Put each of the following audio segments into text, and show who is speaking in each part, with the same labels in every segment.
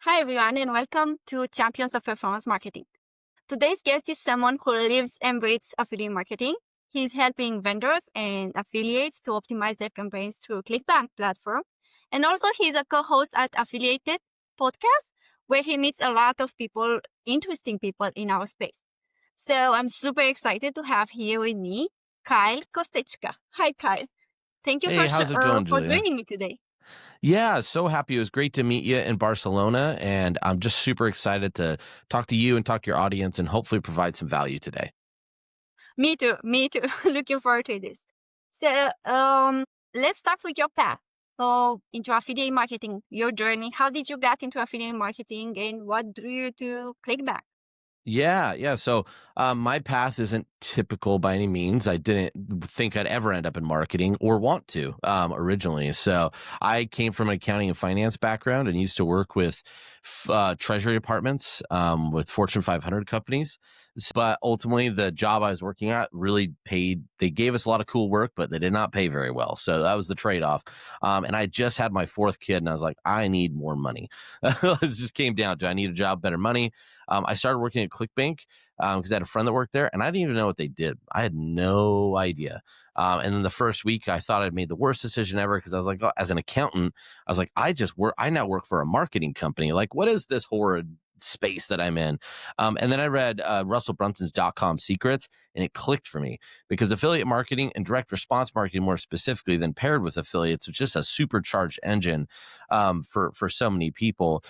Speaker 1: Hi, everyone, and welcome to Champions of Performance Marketing. Today's guest is someone who lives and breathes affiliate marketing. He's helping vendors and affiliates to optimize their campaigns through ClickBank platform. And also, he's a co-host at Affiliated Podcast, where he meets a lot of people, interesting people in our space. So I'm super excited to have here with me Kyle Kostechka. Hi, Kyle. Thank you
Speaker 2: Hey, how's it going,
Speaker 1: for
Speaker 2: Julia?
Speaker 1: joining me today.
Speaker 2: Yeah, so happy. It was great to meet you in Barcelona, and I'm just super excited to talk to you and talk to your audience and hopefully provide some value today.
Speaker 1: Me too. Me too. Looking forward to this. So, let's start with your path. So, into affiliate marketing, your journey. How did you get into affiliate marketing, and what drew you to ClickBank?
Speaker 2: Yeah. So my path isn't typical by any means. I didn't think I'd ever end up in marketing or want to originally. So I came from an accounting and finance background and used to work with treasury departments with Fortune 500 companies. But ultimately, the job I was working at really paid. They gave us a lot of cool work, but they did not pay very well. So that was the trade off. And I just had my fourth kid, and I was like, I need more money. It just came down to I need a job, better money. I started working at ClickBank because I had a friend that worked there, and I didn't even know what they did. I had no idea. And then the first week, I thought I'd made the worst decision ever because I was like, oh, as an accountant, I was like, I now work for a marketing company. Like, what is this horrid space that I'm in? And then I read Russell Brunson's .com Secrets, and it clicked for me because affiliate marketing and direct response marketing, more specifically, than paired with affiliates, was just a supercharged engine for so many people.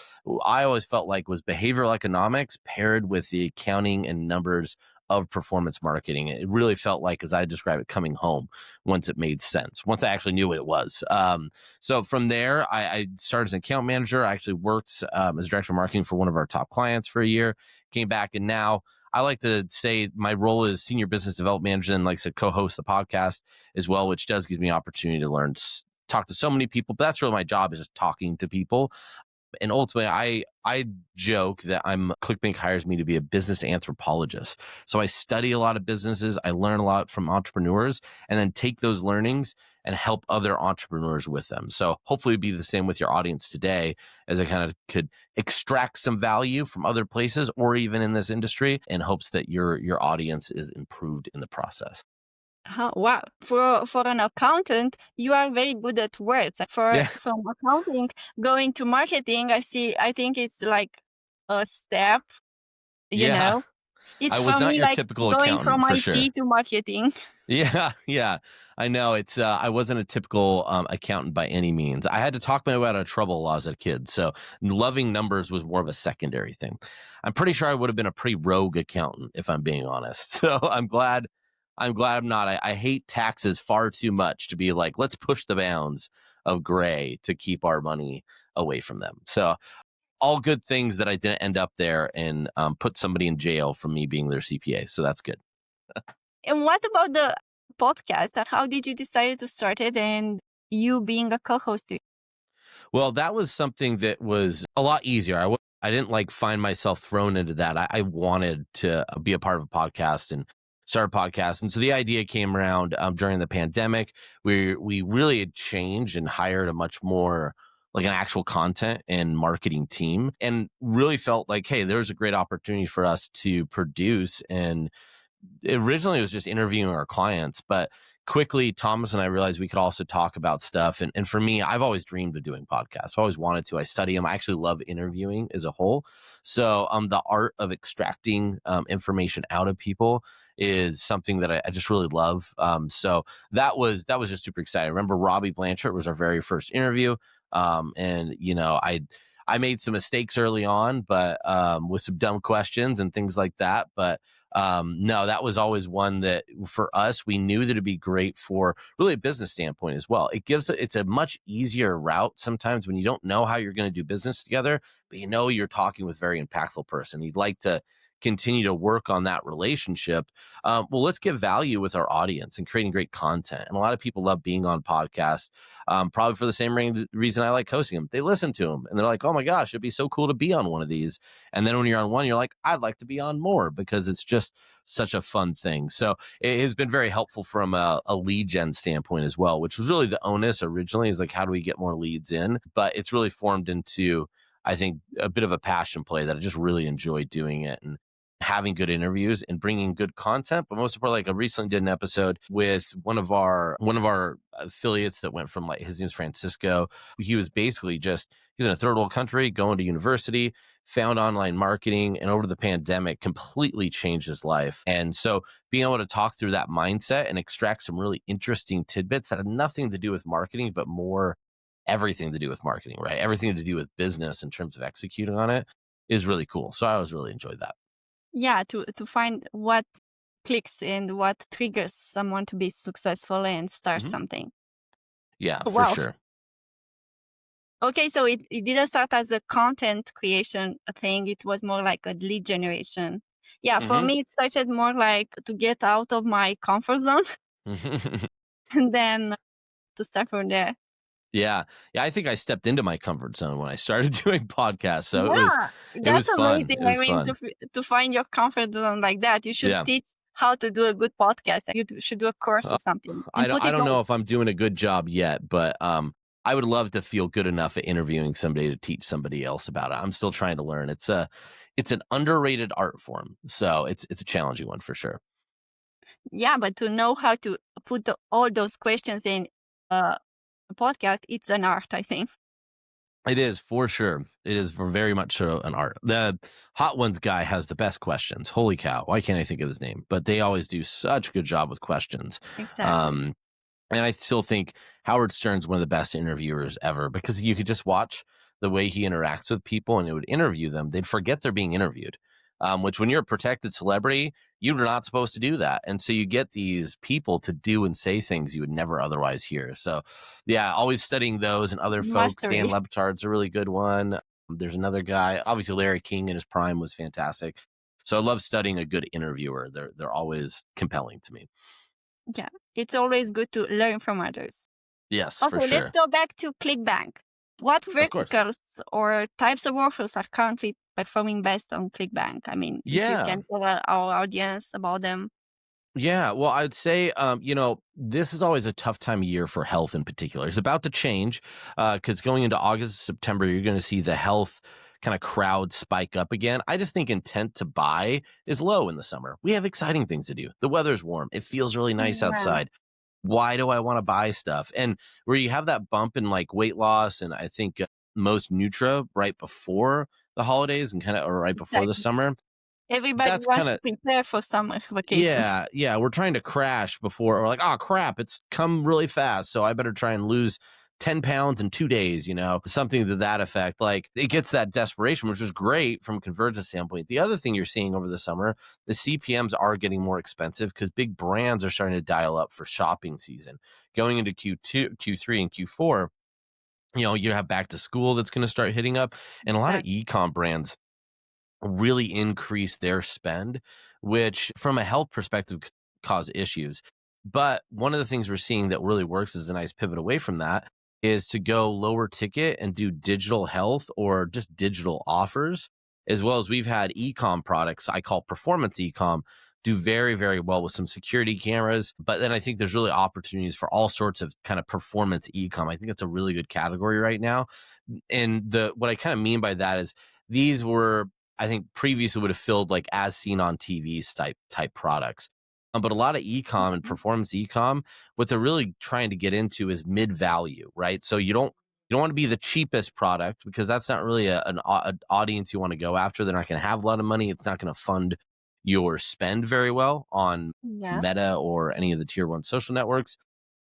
Speaker 2: I always felt like was behavioral economics paired with the accounting and numbers of performance marketing. It really felt like, as I describe it, coming home once it made sense, once I actually knew what it was. So from there, I started as an account manager. I actually worked as director of marketing for one of our top clients for a year, came back, and now I like to say my role is senior business development manager and, like I said, co-host the podcast as well, which does give me opportunity to learn, talk to so many people. But that's really my job, is just talking to people. And ultimately, I joke that ClickBank hires me to be a business anthropologist. So I study a lot of businesses, I learn a lot from entrepreneurs, and then take those learnings and help other entrepreneurs with them. So hopefully it'd be the same with your audience today, as I kind of could extract some value from other places or even in this industry, in hopes that your audience is improved in the process.
Speaker 1: Wow, for an accountant, you are very good at words.
Speaker 2: Yeah,
Speaker 1: From accounting going to marketing, I think it's like a step. You
Speaker 2: yeah.
Speaker 1: know, it's
Speaker 2: I was
Speaker 1: for
Speaker 2: not
Speaker 1: me
Speaker 2: your
Speaker 1: like
Speaker 2: typical
Speaker 1: going
Speaker 2: accountant
Speaker 1: from
Speaker 2: for sure.
Speaker 1: IT to marketing.
Speaker 2: Yeah. I know it's. I wasn't a typical accountant by any means. I had to talk my way out of trouble a lot as a kid, so loving numbers was more of a secondary thing. I'm pretty sure I would have been a pretty rogue accountant if I'm being honest. So I'm glad. I'm glad I'm not. I hate taxes far too much to be like, let's push the bounds of gray to keep our money away from them. So all good things that I didn't end up there and put somebody in jail for me being their CPA. So that's good.
Speaker 1: And what about the podcast? How did you decide to start it, and you being a co-host?
Speaker 2: Well, that was something that was a lot easier. I didn't like find myself thrown into that. I wanted to be a part of a podcast and start a podcast. And so the idea came around during the pandemic. We really had changed and hired a much more like an actual content and marketing team, and really felt like, hey, there's a great opportunity for us to produce. And originally it was just interviewing our clients, but quickly Thomas and I realized we could also talk about stuff. And for me, I've always dreamed of doing podcasts. I always wanted to. I study them. I actually love interviewing as a whole. So the art of extracting information out of people is something that I just really love. So that was just super exciting. I remember Robbie Blanchard was our very first interview. And I made some mistakes early on, but with some dumb questions and things like that. But no, that was always one that for us, we knew that it'd be great for really a business standpoint as well. It's a much easier route sometimes when you don't know how you're going to do business together, but you know you're talking with a very impactful person. You'd like to continue to work on that relationship. Well, let's give value with our audience and creating great content. And a lot of people love being on podcasts, probably for the same reason I like hosting them. They listen to them and they're like, oh my gosh, it'd be so cool to be on one of these. And then when you're on one, you're like, I'd like to be on more because it's just such a fun thing. So it has been very helpful from a lead gen standpoint as well, which was really the onus originally, is like, how do we get more leads in? But it's really formed into, I think, a bit of a passion play that I just really enjoy doing it and having good interviews and bringing good content. But most importantly, like I recently did an episode with one of our affiliates that went from, like, his name's Francisco. He was basically just he's in a third world country, going to university, found online marketing, and over the pandemic completely changed his life. And so being able to talk through that mindset and extract some really interesting tidbits that have nothing to do with marketing, but more everything to do with marketing, right? Everything to do with business in terms of executing on it is really cool. So I always really enjoyed that.
Speaker 1: Yeah, to find what clicks and what triggers someone to be successful and start
Speaker 2: Hmm.
Speaker 1: something.
Speaker 2: Yeah, for
Speaker 1: Wow.
Speaker 2: sure.
Speaker 1: Okay, so it didn't start as a content creation thing, it was more like a lead generation. Yeah, for
Speaker 2: Hmm.
Speaker 1: me, it started more like to get out of my comfort zone and then to start from there.
Speaker 2: Yeah. Yeah. I think I stepped into my comfort zone when I started doing podcasts. So
Speaker 1: Yeah,
Speaker 2: it
Speaker 1: that's
Speaker 2: was fun.
Speaker 1: amazing.
Speaker 2: It
Speaker 1: I
Speaker 2: was
Speaker 1: mean,
Speaker 2: fun.
Speaker 1: to find your comfort zone like that, you should
Speaker 2: Yeah.
Speaker 1: teach how to do a good podcast. Should do a course
Speaker 2: Uh,
Speaker 1: or something
Speaker 2: I
Speaker 1: and
Speaker 2: don't
Speaker 1: put
Speaker 2: I
Speaker 1: it
Speaker 2: don't
Speaker 1: on.
Speaker 2: know if I'm doing a good job yet, but I would love to feel good enough at interviewing somebody to teach somebody else about it. I'm still trying to learn. It's an underrated art form. So it's a challenging one for sure.
Speaker 1: Yeah, but to know how to put all those questions in a podcast, it's an art, I think.
Speaker 2: It is for sure. It is for very much so an art. The Hot Ones guy has the best questions. Holy cow. Why can't I think of his name? But they always do such a good job with questions.
Speaker 1: Exactly.
Speaker 2: Um, And I still think Howard Stern's one of the best interviewers ever because you could just watch the way he interacts with people and it would interview them. They'd forget they're being interviewed, which when you're a protected celebrity, you're not supposed to do that. And so you get these people to do and say things you would never otherwise hear. So, yeah, always studying those and other folks. Dan
Speaker 1: Mastery.
Speaker 2: Le Batard's a really good one. There's another guy, obviously Larry King in his prime was fantastic. So I love studying a good interviewer. They're always compelling to me.
Speaker 1: Yeah, it's always good to learn from others.
Speaker 2: Yes, for
Speaker 1: Okay, let's
Speaker 2: sure.
Speaker 1: go back to ClickBank. What
Speaker 2: Of course.
Speaker 1: verticals or types of offers are currently performing best on ClickBank? I mean, if you
Speaker 2: Yeah.
Speaker 1: can tell our audience about them.
Speaker 2: Yeah. Well, I'd say, this is always a tough time of year for health in particular. It's about to change because going into August, September, you're going to see the health kind of crowd spike up again. I just think intent to buy is low in the summer. We have exciting things to do. The weather's warm. It feels really nice
Speaker 1: Yeah,
Speaker 2: outside. Why do I want to buy stuff? And where you have that bump in like weight loss, and I think most Nutra right before the holidays and kind of or right before the
Speaker 1: exactly.
Speaker 2: summer,
Speaker 1: Everybody
Speaker 2: that's
Speaker 1: wants
Speaker 2: kind
Speaker 1: to
Speaker 2: of
Speaker 1: prepare for summer vacation.
Speaker 2: yeah, yeah, we're trying to crash before we're like, "Oh, crap, it's come really fast, so I better try and lose 10 pounds in 2 days," something to that effect. Like, it gets that desperation, which is great from a convergence standpoint. The other thing you're seeing over the summer, the CPMs are getting more expensive because big brands are starting to dial up for shopping season. Going into Q2, Q3, and Q4, you have back to school that's gonna start hitting up, and a lot of
Speaker 1: Exactly.
Speaker 2: e-com brands really increase their spend, which from a health perspective could cause issues. But one of the things we're seeing that really works is a nice pivot away from that is to go lower ticket and do digital health or just digital offers, as well as we've had e-com products I call performance e-com do very, very well with some security cameras. But then I think there's really opportunities for all sorts of kind of performance e-com. I think it's a really good category right now. And the what I kind of mean by that is these were I think previously would have filled like as seen on TVs type products. But a lot of e-com and
Speaker 1: Mhm.
Speaker 2: performance e-com, what they're really trying to get into is mid value, right? So you don't want to be the cheapest product because that's not really an audience you want to go after. They're not going to have a lot of money. It's not going to fund your spend very well on
Speaker 1: Yeah,
Speaker 2: Meta or any of the tier one social networks,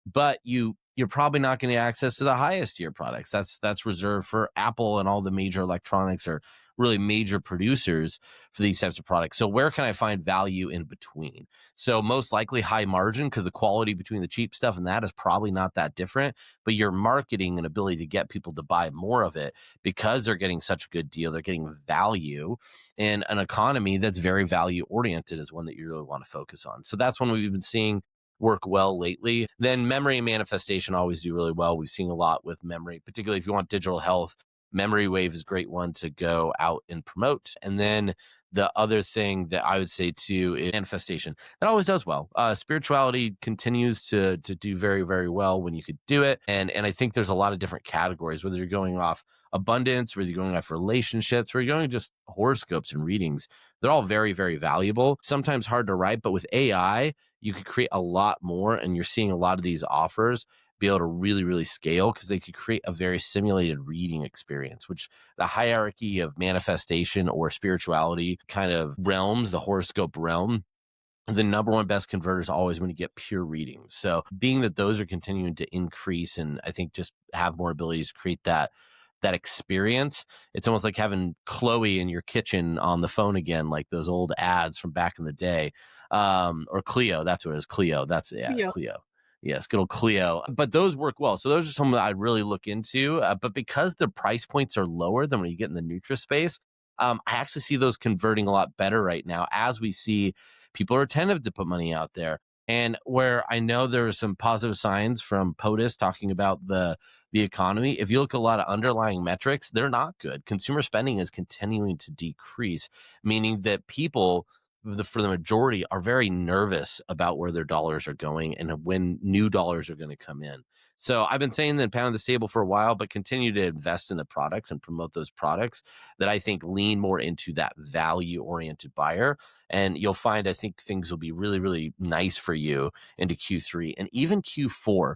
Speaker 2: but you're probably not going to get access to the highest tier products. That's reserved for Apple and all the major electronics or really major producers for these types of products. So where can I find value in between? So most likely high margin because the quality between the cheap stuff and that is probably not that different, but your marketing and ability to get people to buy more of it because they're getting such a good deal, they're getting value in an economy that's very value oriented is one that you really want to focus on. So that's one we've been seeing work well lately. Then memory and manifestation always do really well. We've seen a lot with memory, particularly if you want digital health. Memory Wave is a great one to go out and promote. And then the other thing that I would say too is manifestation. That always does well. Spirituality continues to do very, very well when you could do it. And I think there's a lot of different categories, whether you're going off abundance, whether you're going after relationships, whether you're going just horoscopes and readings, they're all very, very valuable. Sometimes hard to write, but with AI, you could create a lot more. And you're seeing a lot of these offers be able to really, really scale because they could create a very simulated reading experience, which the hierarchy of manifestation or spirituality kind of realms, the horoscope realm, the number one best converter is always when you get pure readings. So being that those are continuing to increase and I think just have more abilities to create that experience, it's almost like having Chloe in your kitchen on the phone again, like those old ads from back in the day. Or Cleo, that's what it is. Cleo. That's yeah,
Speaker 1: Yeah.
Speaker 2: Cleo. Yes, good old Cleo. But those work well. So those are some that I'd really look into. But because the price points are lower than when you get in the Nutra space, I actually see those converting a lot better right now as we see people are attentive to put money out there. And where I know there are some positive signs from POTUS talking about the economy, if you look at a lot of underlying metrics, they're not good. Consumer spending is continuing to decrease, meaning that people, for the majority, are very nervous about where their dollars are going and when new dollars are going to come in. So I've been saying that pound the table for a while, but continue to invest in the products and promote those products that I think lean more into that value oriented buyer. And you'll find, I think things will be really, really nice for you into Q3 and even Q4,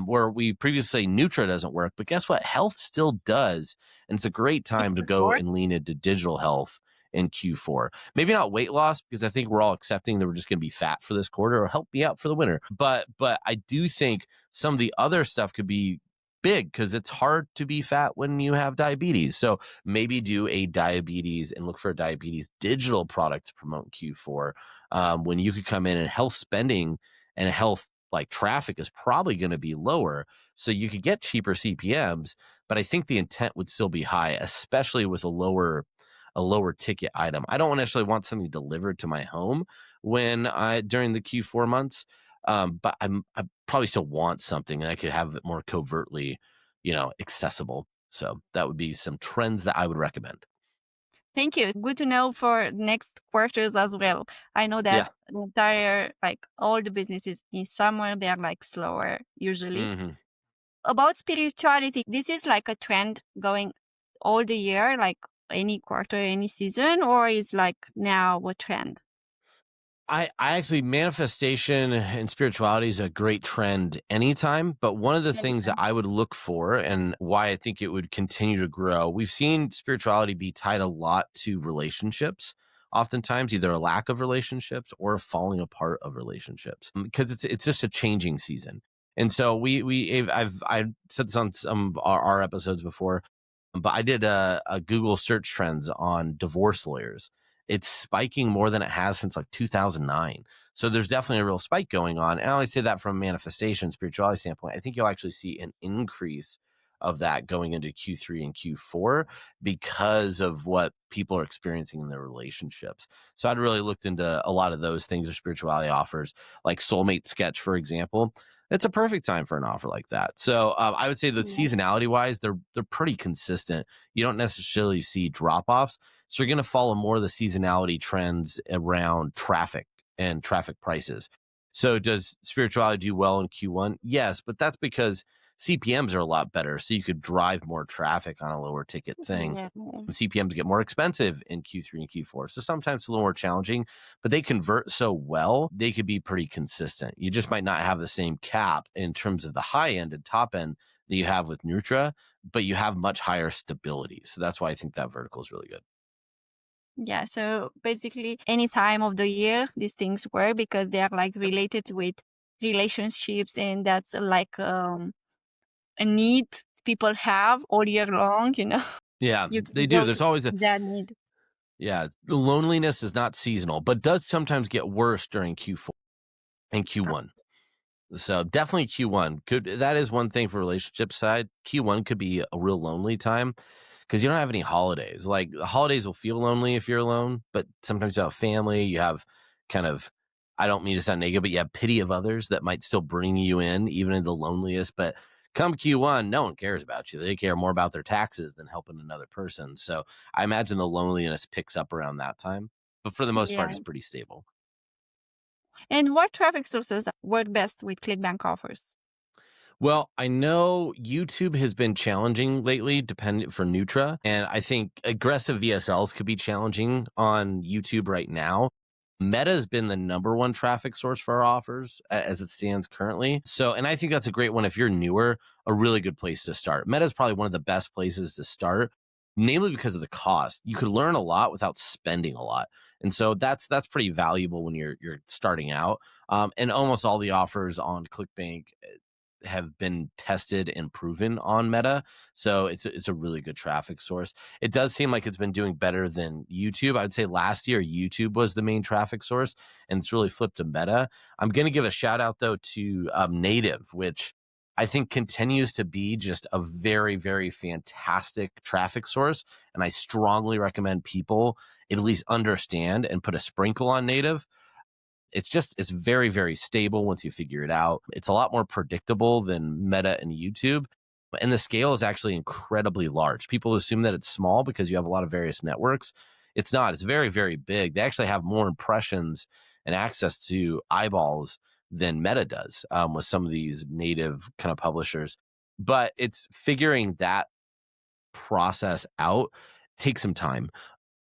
Speaker 2: where we previously say Nutra doesn't work, but guess what? Health still does. And it's a great time to go
Speaker 1: Q4.
Speaker 2: and lean into digital health in Q4. Maybe not weight loss because I think we're all accepting that we're just going to be fat for this quarter or help me out for the winter. But I do think some of the other stuff could be big because it's hard to be fat when you have diabetes. So maybe do a diabetes and look for a diabetes digital product to promote in Q4, when you could come in and health spending and health like traffic is probably going to be lower. So you could get cheaper CPMs, but I think the intent would still be high, especially with a lower ticket item. I don't necessarily want something delivered to my home when I during the Q4 months. But I probably still want something and I could have it more covertly, accessible. So that would be some trends that I would recommend.
Speaker 1: Thank you. Good to know for next quarters as well. I know that
Speaker 2: Yeah.
Speaker 1: the entire, like all the businesses in summer, they are like slower usually.
Speaker 2: hmm
Speaker 1: About spirituality, this is like a trend going all the year, like any quarter, any season, or is like now a trend?
Speaker 2: I actually manifestation and spirituality is a great trend anytime. But one of the things that
Speaker 1: Anytime.
Speaker 2: I would look for and why I think it would continue to grow, we've seen spirituality be tied a lot to relationships. Oftentimes, either a lack of relationships or a falling apart of relationships, because it's just a changing season. And so I've said this on some of our episodes before, but I did a Google search trends on divorce lawyers. It's spiking more than it has since like 2009. So there's definitely a real spike going on. And I only say that from a manifestation spirituality standpoint. I think you'll actually see an increase of that going into Q3 and Q4 because of what people are experiencing in their relationships. So I'd really looked into a lot of those things that spirituality offers, like Soulmate Sketch, for example. It's a perfect time for an offer like that. So I would say the
Speaker 1: Yeah.
Speaker 2: seasonality wise, they're pretty consistent. You don't necessarily see drop offs, so you're going to follow more of the seasonality trends around traffic and traffic prices. So does spirituality do well in Q1? Yes, but that's because CPMs are a lot better. So you could drive more traffic on a lower ticket thing.
Speaker 1: Yeah.
Speaker 2: CPMs get more expensive in Q3 and Q4. So sometimes it's a little more challenging, but they convert so well, they could be pretty consistent. You just might not have the same cap in terms of the high end and top end that you have with Nutra, but you have much higher stability. So that's why I think that vertical is really good.
Speaker 1: Yeah. So basically, any time of the year, these things work because they are like related with relationships, and that's like a need people have all year long.
Speaker 2: Yeah,
Speaker 1: You
Speaker 2: they
Speaker 1: can
Speaker 2: do.
Speaker 1: go
Speaker 2: There's
Speaker 1: to
Speaker 2: always
Speaker 1: that need.
Speaker 2: yeah, the loneliness is not seasonal, but does sometimes get worse during Q4 and Q1. So definitely Q1 could that is one thing for relationship side. Q1 could be a real lonely time because you don't have any holidays. Like the holidays will feel lonely if you're alone, but sometimes you have family, you have kind of I don't mean to sound negative, but you have pity of others that might still bring you in, even in the loneliest. But come Q1, no one cares about you. They care more about their taxes than helping another person. So I imagine the loneliness picks up around that time. But for the most part,
Speaker 1: Yeah.
Speaker 2: it's pretty stable.
Speaker 1: And what traffic sources work best with ClickBank offers?
Speaker 2: Well, I know YouTube has been challenging lately, dependent for Nutra, and I think aggressive VSLs could be challenging on YouTube right now. Meta has been the number one traffic source for our offers as it stands currently. So, and I think that's a great one if you're newer, a really good place to start. Meta is probably one of the best places to start, namely because of the cost. You could learn a lot without spending a lot, and so that's pretty valuable when you're starting out. And almost all the offers on ClickBank have been tested and proven on Meta. So it's a really good traffic source. It does seem like it's been doing better than YouTube. I'd say last year YouTube was the main traffic source, and it's really flipped to Meta. I'm going to give a shout out though to Native, which I think continues to be just a very, very fantastic traffic source. And I strongly recommend people at least understand and put a sprinkle on Native. It's very, very stable once you figure it out. It's a lot more predictable than Meta and YouTube. And the scale is actually incredibly large. People assume that it's small because you have a lot of various networks. It's not. It's very, very big. They actually have more impressions and access to eyeballs than Meta does with some of these native kind of publishers. But it's figuring that process out takes some time.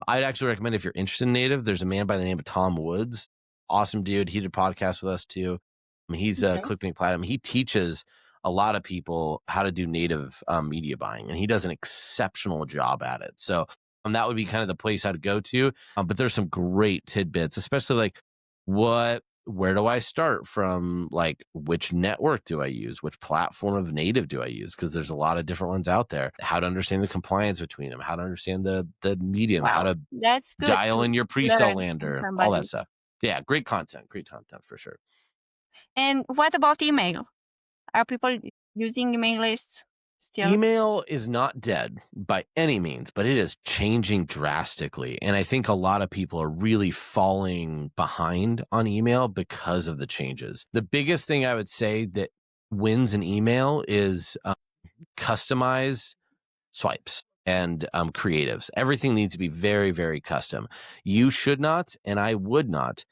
Speaker 2: I'd actually recommend if you're interested in native, there's a man by the name of Tom Woods. Awesome dude. He did a podcast with us too. I mean, he's a
Speaker 1: Okay.
Speaker 2: ClickBank Platinum. He teaches a lot of people how to do native media buying, and he does an exceptional job at it. So that would be kind of the place I'd go to. But there's some great tidbits, especially like where do I start from? Like, which network do I use? Which platform of native do I use? Because there's a lot of different ones out there. How to understand the compliance between them, how to understand the medium, how
Speaker 1: Wow.
Speaker 2: to
Speaker 1: That's good
Speaker 2: dial
Speaker 1: to
Speaker 2: in your pre-sale
Speaker 1: learn from
Speaker 2: lander, all that
Speaker 1: somebody.
Speaker 2: stuff. Yeah, great content for sure.
Speaker 1: And what about email? Are people using email lists still?
Speaker 2: Email is not dead by any means, but it is changing drastically. And I think a lot of people are really falling behind on email because of the changes. The biggest thing I would say that wins in email is customize swipes and creatives. Everything needs to be very, very custom. You should not, and I would not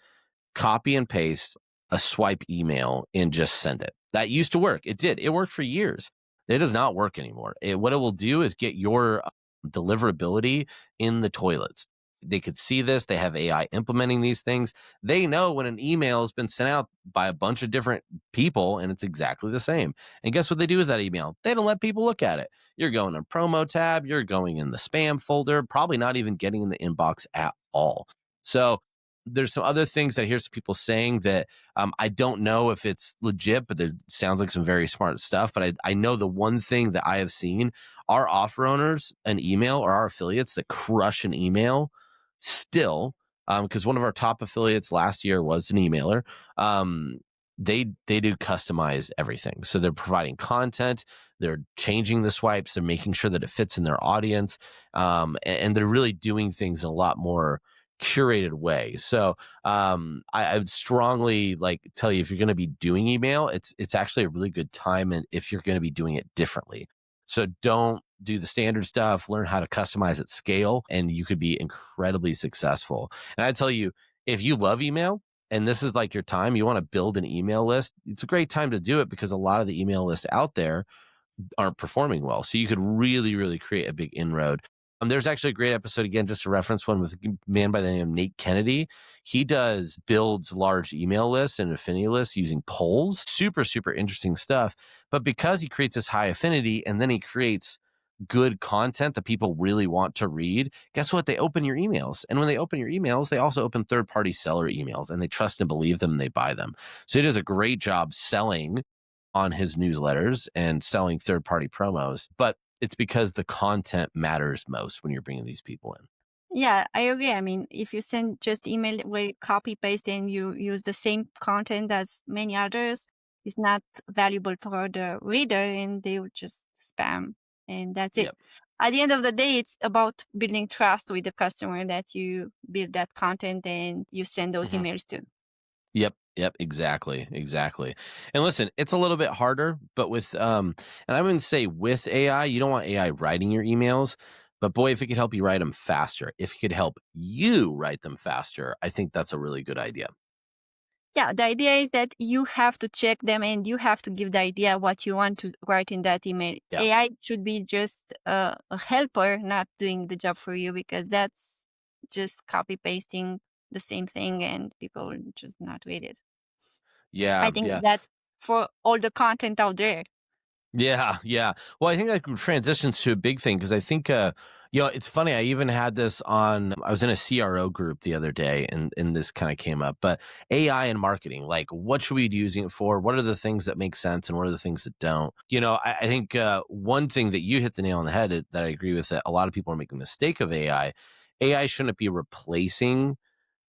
Speaker 2: copy and paste a swipe email and just send it. That used to work. It did. It worked for years. It does not work anymore. What it will do is get your deliverability in the toilets. They could see this. They have AI implementing these things. They know when an email has been sent out by a bunch of different people and it's exactly the same. And guess what they do with that email? They don't let people look at it. You're going in promo tab. You're going in the spam folder, probably not even getting in the inbox at all. So there's some other things I hear some people saying that I don't know if it's legit, but it sounds like some very smart stuff. But I know the one thing that I have seen our offer owners an email or our affiliates that crush an email still, because one of our top affiliates last year was an emailer. They do customize everything. So they're providing content, they're changing the swipes, they're making sure that it fits in their audience, and they're really doing things in a lot more curated way. So I would strongly like tell you if you're going to be doing email, it's actually a really good time, and if you're going to be doing it differently. So don't do the standard stuff. Learn how to customize at scale, and you could be incredibly successful. And I tell you, if you love email and this is like your time, you want to build an email list, it's a great time to do it because a lot of the email lists out there aren't performing well. So you could really, really create a big inroad. There's actually a great episode, again, just to reference one with a man by the name of Nate Kennedy. He builds large email lists and affinity lists using polls. Super, super interesting stuff. But because he creates this high affinity and then he creates good content that people really want to read, guess what? They open your emails. And when they open your emails, they also open third-party seller emails and they trust and believe them and they buy them. So he does a great job selling on his newsletters and selling third-party promos, but it's because the content matters most when you're bringing these people in.
Speaker 1: Yeah, I agree. I mean, if you send just email where copy paste and you use the same content as many others, it's not valuable for the reader and they would just spam and that's it.
Speaker 2: Yep.
Speaker 1: At the end of the day, it's about building trust with the customer that you build that content and you send those
Speaker 2: Mhm.
Speaker 1: emails to.
Speaker 2: Yep, exactly. And listen, it's a little bit harder, but with and I wouldn't say with AI, you don't want AI writing your emails, but boy, if it could help you write them faster, if it could help you write them faster, I think that's a really good idea.
Speaker 1: Yeah, the idea is that you have to check them and you have to give the idea what you want to write in that email.
Speaker 2: Yeah.
Speaker 1: AI should be just a helper, not doing the job for you, because that's just copy pasting the same thing and people will just not read it. I
Speaker 2: Yeah,
Speaker 1: think
Speaker 2: yeah.
Speaker 1: that's for all the content out there.
Speaker 2: Yeah, yeah. Well, I think that transitions to a big thing because I think, it's funny. I even had this on. I was in a CRO group the other day, and this kind of came up. But AI and marketing, like, what should we be using it for? What are the things that make sense, and what are the things that don't? I think one thing that you hit the nail on the head that I agree with, that a lot of people are making the mistake of AI. AI shouldn't be replacing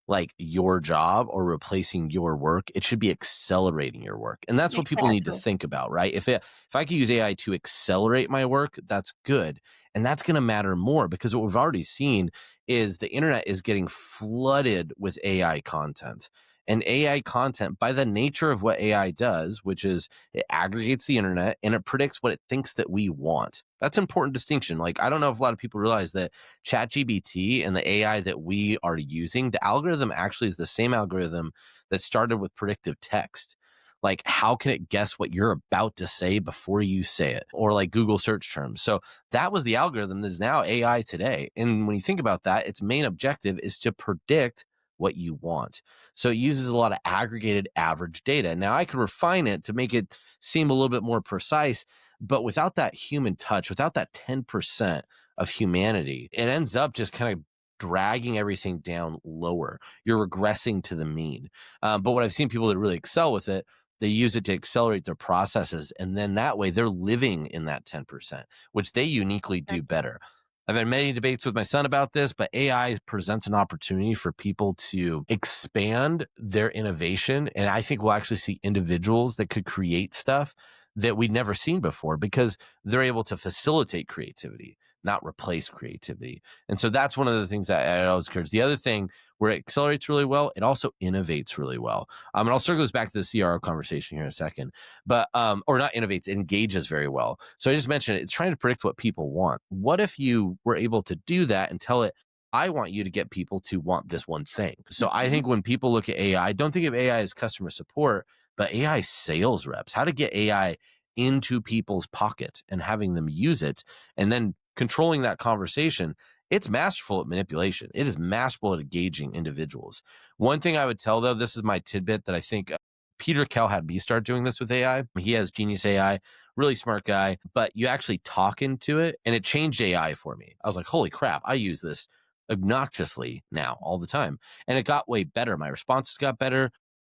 Speaker 2: like your job or replacing your work. It should be accelerating your work. And that's what people need to
Speaker 1: Exactly.
Speaker 2: think about, right? If I could use AI to accelerate my work, that's good. And that's going to matter more because what we've already seen is the internet is getting flooded with AI content. And AI content, by the nature of what AI does, which is it aggregates the internet and it predicts what it thinks that we want. That's an important distinction. Like, I don't know if a lot of people realize that ChatGPT and the AI that we are using, the algorithm actually is the same algorithm that started with predictive text. Like, how can it guess what you're about to say before you say it? Or like Google search terms. So that was the algorithm that is now AI today. And when you think about that, its main objective is to predict what you want. So it uses a lot of aggregated average data. Now I can refine it to make it seem a little bit more precise, but without that human touch, without that 10% of humanity, it ends up just kind of dragging everything down lower. You're regressing to the mean. But what I've seen people that really excel with it, they use it to accelerate their processes. And then that way they're living in that 10%, which they uniquely do
Speaker 1: Exactly.
Speaker 2: better. I've had many debates with my son about this, but AI presents an opportunity for people to expand their innovation. And I think we'll actually see individuals that could create stuff that we'd never seen before because they're able to facilitate creativity, not replace creativity. And so that's one of the things that I always encourage. The other thing where it accelerates really well, it also innovates really well. And I'll circle this back to the CRO conversation here in a second, but or not innovates, engages very well. So I just mentioned it's trying to predict what people want. What if you were able to do that and tell it, I want you to get people to want this one thing. So I
Speaker 1: Mhm.
Speaker 2: think when people look at AI, don't think of AI as customer support, but AI sales reps, how to get AI into people's pockets and having them use it and then controlling that conversation. It's masterful at manipulation. It is masterful at engaging individuals. One thing I would tell though, this is my tidbit that I think Peter Kell had me start doing this with AI. He has Genius AI, really smart guy, but you actually talk into it and it changed AI for me. I was like, holy crap, I use this obnoxiously now all the time. And it got way better. My responses got better.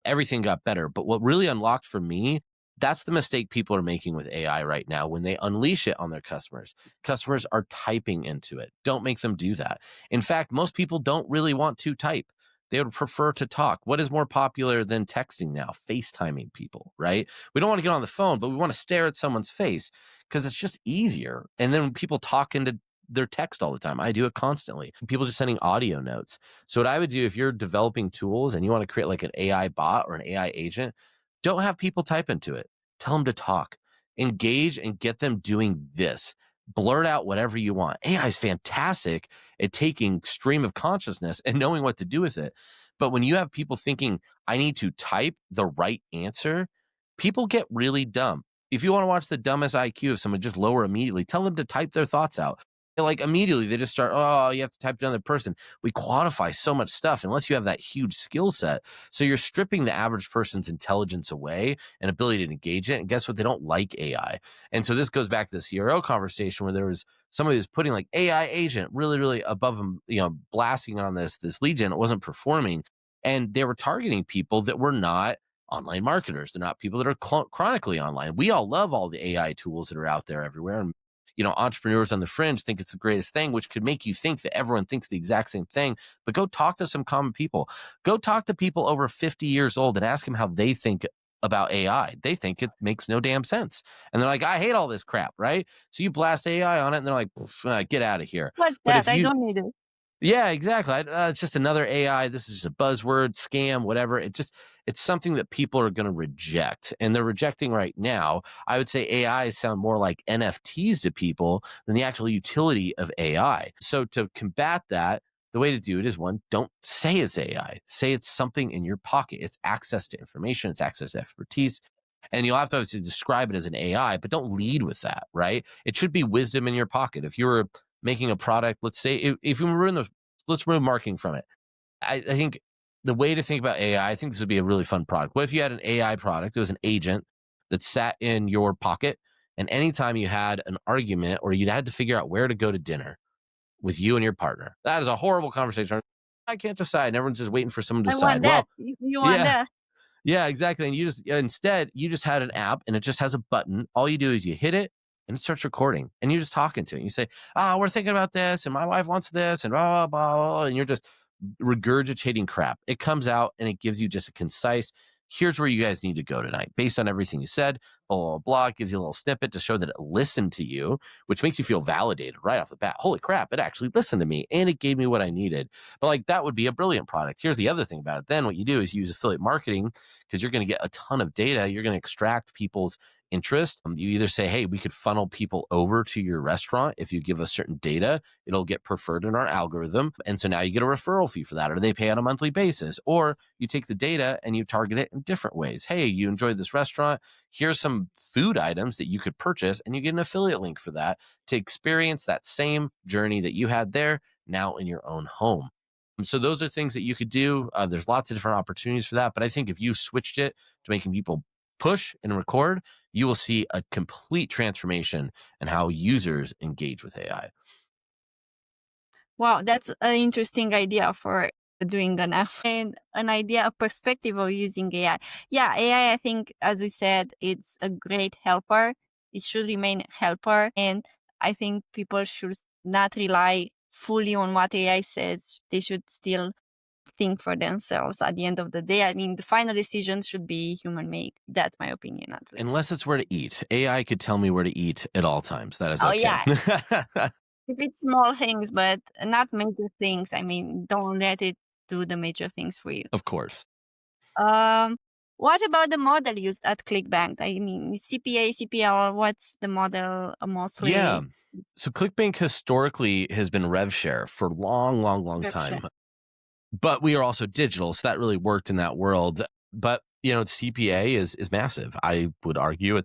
Speaker 2: Everything got better. But what really unlocked for me, that's the mistake people are making with AI right now when they unleash it on their customers. Customers are typing into it. Don't make them do that. In fact, most people don't really want to type. They would prefer to talk. What is more popular than texting now? FaceTiming people, right? We don't want to get on the phone, but we want to stare at someone's face because it's just easier. And then when people talk into their text all the time, I do it constantly. People just sending audio notes. So what I would do if you're developing tools and you want to create like an AI bot or an AI agent, don't have people type into it. Tell them to talk, engage and get them doing this. Blurt out whatever you want. AI is fantastic at taking stream of consciousness and knowing what to do with it. But when you have people thinking, I need to type the right answer, people get really dumb. If you want to watch the dumbest IQ of someone, just lower immediately. Tell them to type their thoughts out. Like immediately, they just start, oh, you have to type to another person. We quantify so much stuff unless you have that huge skill set. So you're stripping the average person's intelligence away and ability to engage it. And guess what? They don't like AI. And so this goes back to the CRO conversation where there was somebody who's putting like AI agent really, really above them, blasting on this lead gen. It wasn't performing. And they were targeting people that were not online marketers. They're not people that are chronically online. We all love all the AI tools that are out there everywhere. And entrepreneurs on the fringe think it's the greatest thing, which could make you think that everyone thinks the exact same thing. But go talk to some common people. Go talk to people over 50 years old and ask them how they think about AI. They think it makes no damn sense. And they're like, I hate all this crap, right? So you blast AI on it and they're like, get out of here.
Speaker 1: What's
Speaker 2: But
Speaker 1: that?
Speaker 2: if
Speaker 1: I
Speaker 2: you,
Speaker 1: don't need it.
Speaker 2: yeah, exactly. It's just another AI. This is just a buzzword, scam, whatever. It's something that people are going to reject, and they're rejecting right now. I would say AI sound more like NFTs to people than the actual utility of AI. So to combat that, The way to do it is one, don't say it's AI. Say it's something in your pocket. It's access to information, it's access to expertise. And you'll have to obviously describe it as an AI, but don't lead with that, right? It should be wisdom in your pocket. If you're making a product, let's say, if you remove let's remove marketing from it. I think the way to think about AI, I think this would be a really fun product. What if you had an AI product? It was an agent that sat in your pocket, and anytime you had an argument or you had to figure out where to go to dinner with you and your partner, that is a horrible conversation. I can't decide. And everyone's just waiting for someone to
Speaker 1: I want
Speaker 2: decide.
Speaker 1: that.
Speaker 2: Well,
Speaker 1: You want
Speaker 2: yeah,
Speaker 1: that.
Speaker 2: yeah, exactly. And you just had an app and it just has a button. All you do is you hit it and it starts recording and you're just talking to it. You say, we're thinking about this and my wife wants this and blah, blah, blah, blah. And you're just regurgitating crap. It comes out and it gives you just a concise, here's where you guys need to go tonight based on everything you said, blah, blah, blah. It gives you a little snippet to show that it listened to you, which makes you feel validated right off the bat. Holy crap, it actually listened to me and it gave me what I needed. But like that would be a brilliant product. Here's the other thing about it. Then what you do is you use affiliate marketing because you're going to get a ton of data. You're going to extract people's interest. You either say, hey, we could funnel people over to your restaurant. If you give us certain data, it'll get preferred in our algorithm. And so now you get a referral fee for that, or they pay on a monthly basis. Or you take the data and you target it in different ways. Hey, you enjoyed this restaurant. Here's some food items that you could purchase, and you get an affiliate link for that to experience that same journey that you had there now in your own home. And so those are things that you could do. There's lots of different opportunities for that. But I think if you switched it to making people push and record, you will see a complete transformation in how users engage with AI.
Speaker 1: Wow, that's an interesting idea for doing an app and an idea, a perspective of using AI. Yeah, AI, I think, as we said, it's a great helper. It should remain a helper. And I think people should not rely fully on what AI says. They should still think for themselves at the end of the day. I mean, the final decision should be human made. That's my opinion, at least.
Speaker 2: Unless it's where to eat. AI could tell me where to eat at all times. That is
Speaker 1: Oh,
Speaker 2: okay.
Speaker 1: yeah. If it's small things, but not major things, I mean, don't let it do the major things for you.
Speaker 2: Of course.
Speaker 1: Um, what about the model used at ClickBank? I mean, CPA, CPL, what's the model mostly?
Speaker 2: Yeah. So ClickBank historically has been rev share for a long
Speaker 1: Rev share.
Speaker 2: time. But we are also digital, so that really worked in that world. But CPA is massive. I would argue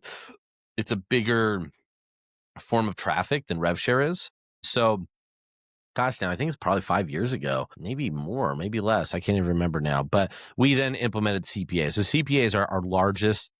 Speaker 2: it's a bigger form of traffic than rev share is. So gosh, now I think it's probably 5 years ago, maybe more, maybe less. I can't even remember now. But we then implemented CPA. So CPAs are our largest.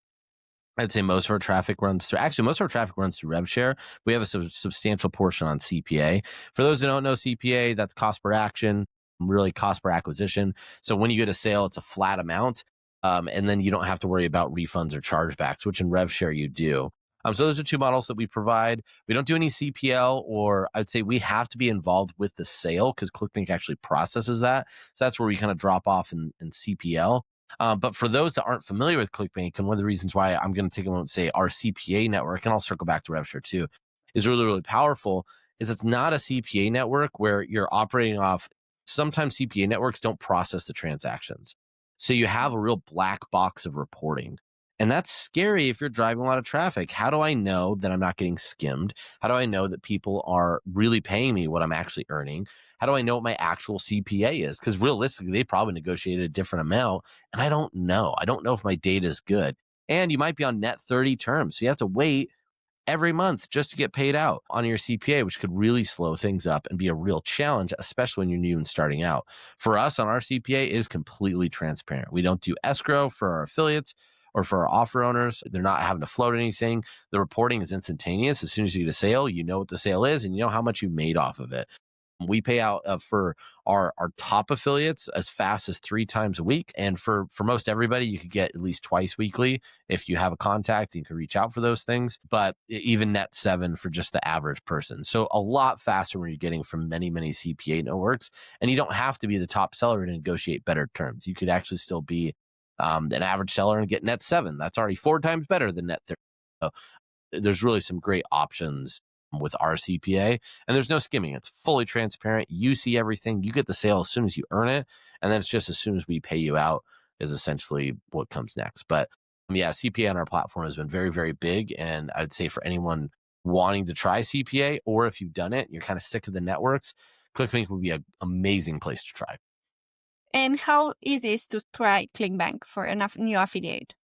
Speaker 2: I'd say most of our traffic runs through, actually, most of our traffic runs through RevShare. We have a substantial portion on CPA. For those who don't know CPA, that's cost per action, really cost per acquisition. So when you get a sale, it's a flat amount. And then you don't have to worry about refunds or chargebacks, which in RevShare you do. So those are two models that we provide. We don't do any CPL, or I'd say we have to be involved with the sale because ClickBank actually processes that. So that's where we kind of drop off in CPL. But for those that aren't familiar with ClickBank, and one of the reasons why I'm going to take a moment to say our CPA network, and I'll circle back to RevShare too, is really powerful, is it's not a CPA network where you're operating off. Sometimes CPA networks don't process the transactions. So you have a real black box of reporting. And that's scary if you're driving a lot of traffic. How do I know that I'm not getting skimmed? How do I know that people are really paying me what I'm actually earning? How do I know what my actual CPA is? Because realistically, they probably negotiated a different amount. And I don't know. I don't know if my data is good. And you might be on net 30 terms. So you have to wait every month just to get paid out on your CPA, which could really slow things up and be a real challenge, especially when you're new and starting out. For us on our CPA, it is completely transparent. We don't do escrow for our affiliates or for our offer owners. They're not having to float anything. The reporting is instantaneous. As soon as you get a sale, you know what the sale is and you know how much you made off of it. We pay out for our top affiliates as fast as 3 times a week. And for most everybody, you could get at least twice weekly if you have a contact, you can reach out for those things. But even net 7 for just the average person. So a lot faster when you're getting from many CPA networks. And you don't have to be the top seller to negotiate better terms. You could actually still be an average seller and get net 7. That's already 4 times better than net 30. So there's really some great options with our CPA, and there's no skimming. It's fully transparent. You see everything. You get the sale as soon as you earn it, and then it's just as soon as we pay you out is essentially what comes next. But yeah, CPA on our platform has been very big, and I'd say for anyone wanting to try CPA, or if you've done it, you're kind of sick of the networks, ClickBank would be an amazing place to try.
Speaker 1: And how easy is to try ClickBank for a new affiliate?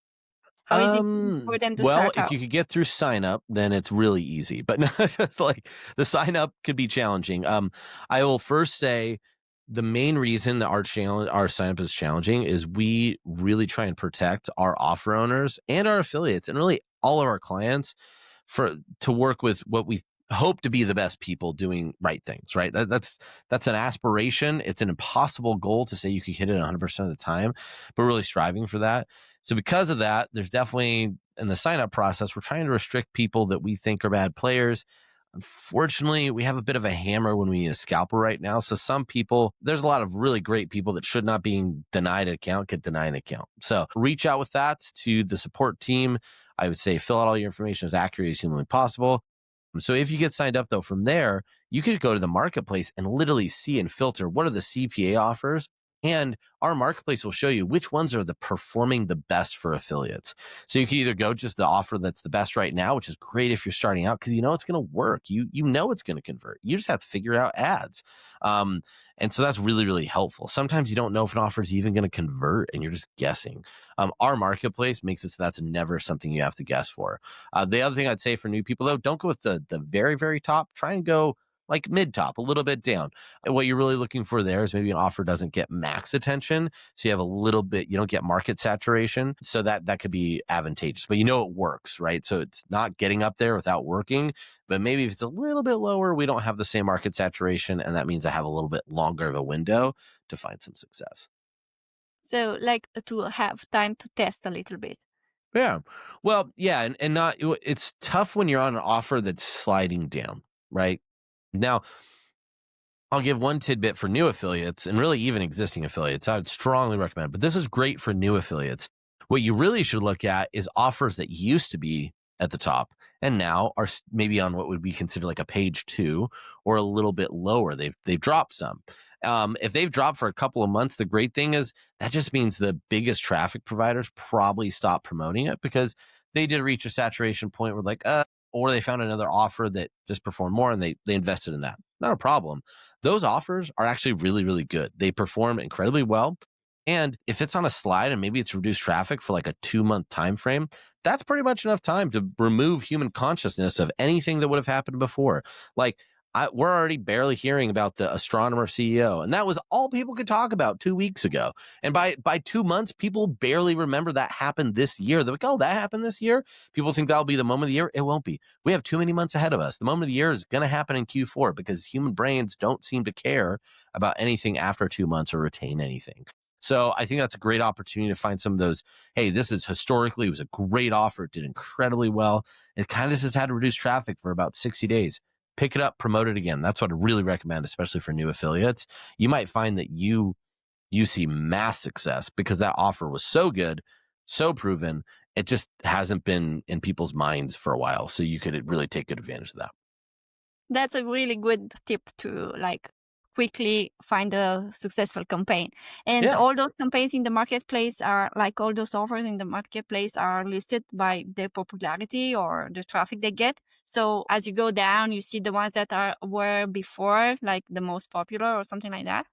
Speaker 1: How easy it is for them to
Speaker 2: Well,
Speaker 1: start
Speaker 2: if
Speaker 1: out?
Speaker 2: you could get through sign up, then it's really easy. But no, just like the sign up could be challenging. I will first say the main reason that our sign up is challenging is we really try and protect our offer owners and our affiliates and really all of our clients to work with what we hope to be the best people doing right things, right? That's an aspiration. It's an impossible goal to say you could hit it 100% of the time, but really striving for that. So because of that, there's definitely in the sign up process, we're trying to restrict people that we think are bad players. Unfortunately, we have a bit of a hammer when we need a scalper right now. So some people, there's a lot of really great people that should not being denied an account get denied an account. So reach out with that to the support team. I would say fill out all your information as accurately as humanly possible. So if you get signed up though, from there, you could go to the marketplace and literally see and filter what are the CPA offers. And our marketplace will show you which ones are the performing the best for affiliates. So you can either go just the offer that's the best right now, which is great if you're starting out because you know it's going to work. You know it's going to convert. You just have to figure out ads. And so that's really, really helpful. Sometimes you don't know if an offer is even going to convert and you're just guessing. Our marketplace makes it so that's never something you have to guess for. The other thing I'd say for new people, though, don't go with the very, very top. Try and go like mid top, a little bit down. And what you're really looking for there is maybe an offer doesn't get max attention. So you have a little bit, you don't get market saturation. So that could be advantageous, but you know it works, right? So it's not getting up there without working. But maybe if it's a little bit lower, we don't have the same market saturation. And that means I have a little bit longer of a window to find some success.
Speaker 1: So, like to have time to test a little bit.
Speaker 2: Yeah. Well, yeah. And not, it's tough when you're on an offer that's sliding down, right? Now, I'll give one tidbit for new affiliates and really even existing affiliates. I would strongly recommend, but this is great for new affiliates. What you really should look at is offers that used to be at the top and now are maybe on what would be considered like a page 2 or a little bit lower. They've dropped some. If they've dropped for a couple of months, the great thing is that just means the biggest traffic providers probably stop promoting it because they did reach a saturation point where like, or they found another offer that just performed more and they invested in that. Not a problem. Those offers are actually really, really good. They perform incredibly well. And if it's on a slide and maybe it's reduced traffic for like a 2-month time frame, that's pretty much enough time to remove human consciousness of anything that would have happened before. Like we're already barely hearing about the astronomer CEO, and that was all people could talk about 2 weeks ago. And by 2 months, people barely remember that happened this year. They're like, "Oh, that happened this year." People think that'll be the moment of the year. It won't be. We have too many months ahead of us. The moment of the year is going to happen in Q4 because human brains don't seem to care about anything after 2 months or retain anything. So I think that's a great opportunity to find some of those. Hey, this is historically, it was a great offer. It did incredibly well. It kind of just has had to reduce traffic for about 60 days. Pick it up, promote it again. That's what I really recommend, especially for new affiliates. You might find that you see mass success because that offer was so good, so proven. It just hasn't been in people's minds for a while. So you could really take good advantage of that.
Speaker 1: That's a really good tip to like quickly find a successful campaign. And
Speaker 2: Yeah.
Speaker 1: all those campaigns in the marketplace are like all those offers in the marketplace are listed by their popularity or the traffic they get. So as you go down, you see the ones that were before like the most popular or something like that.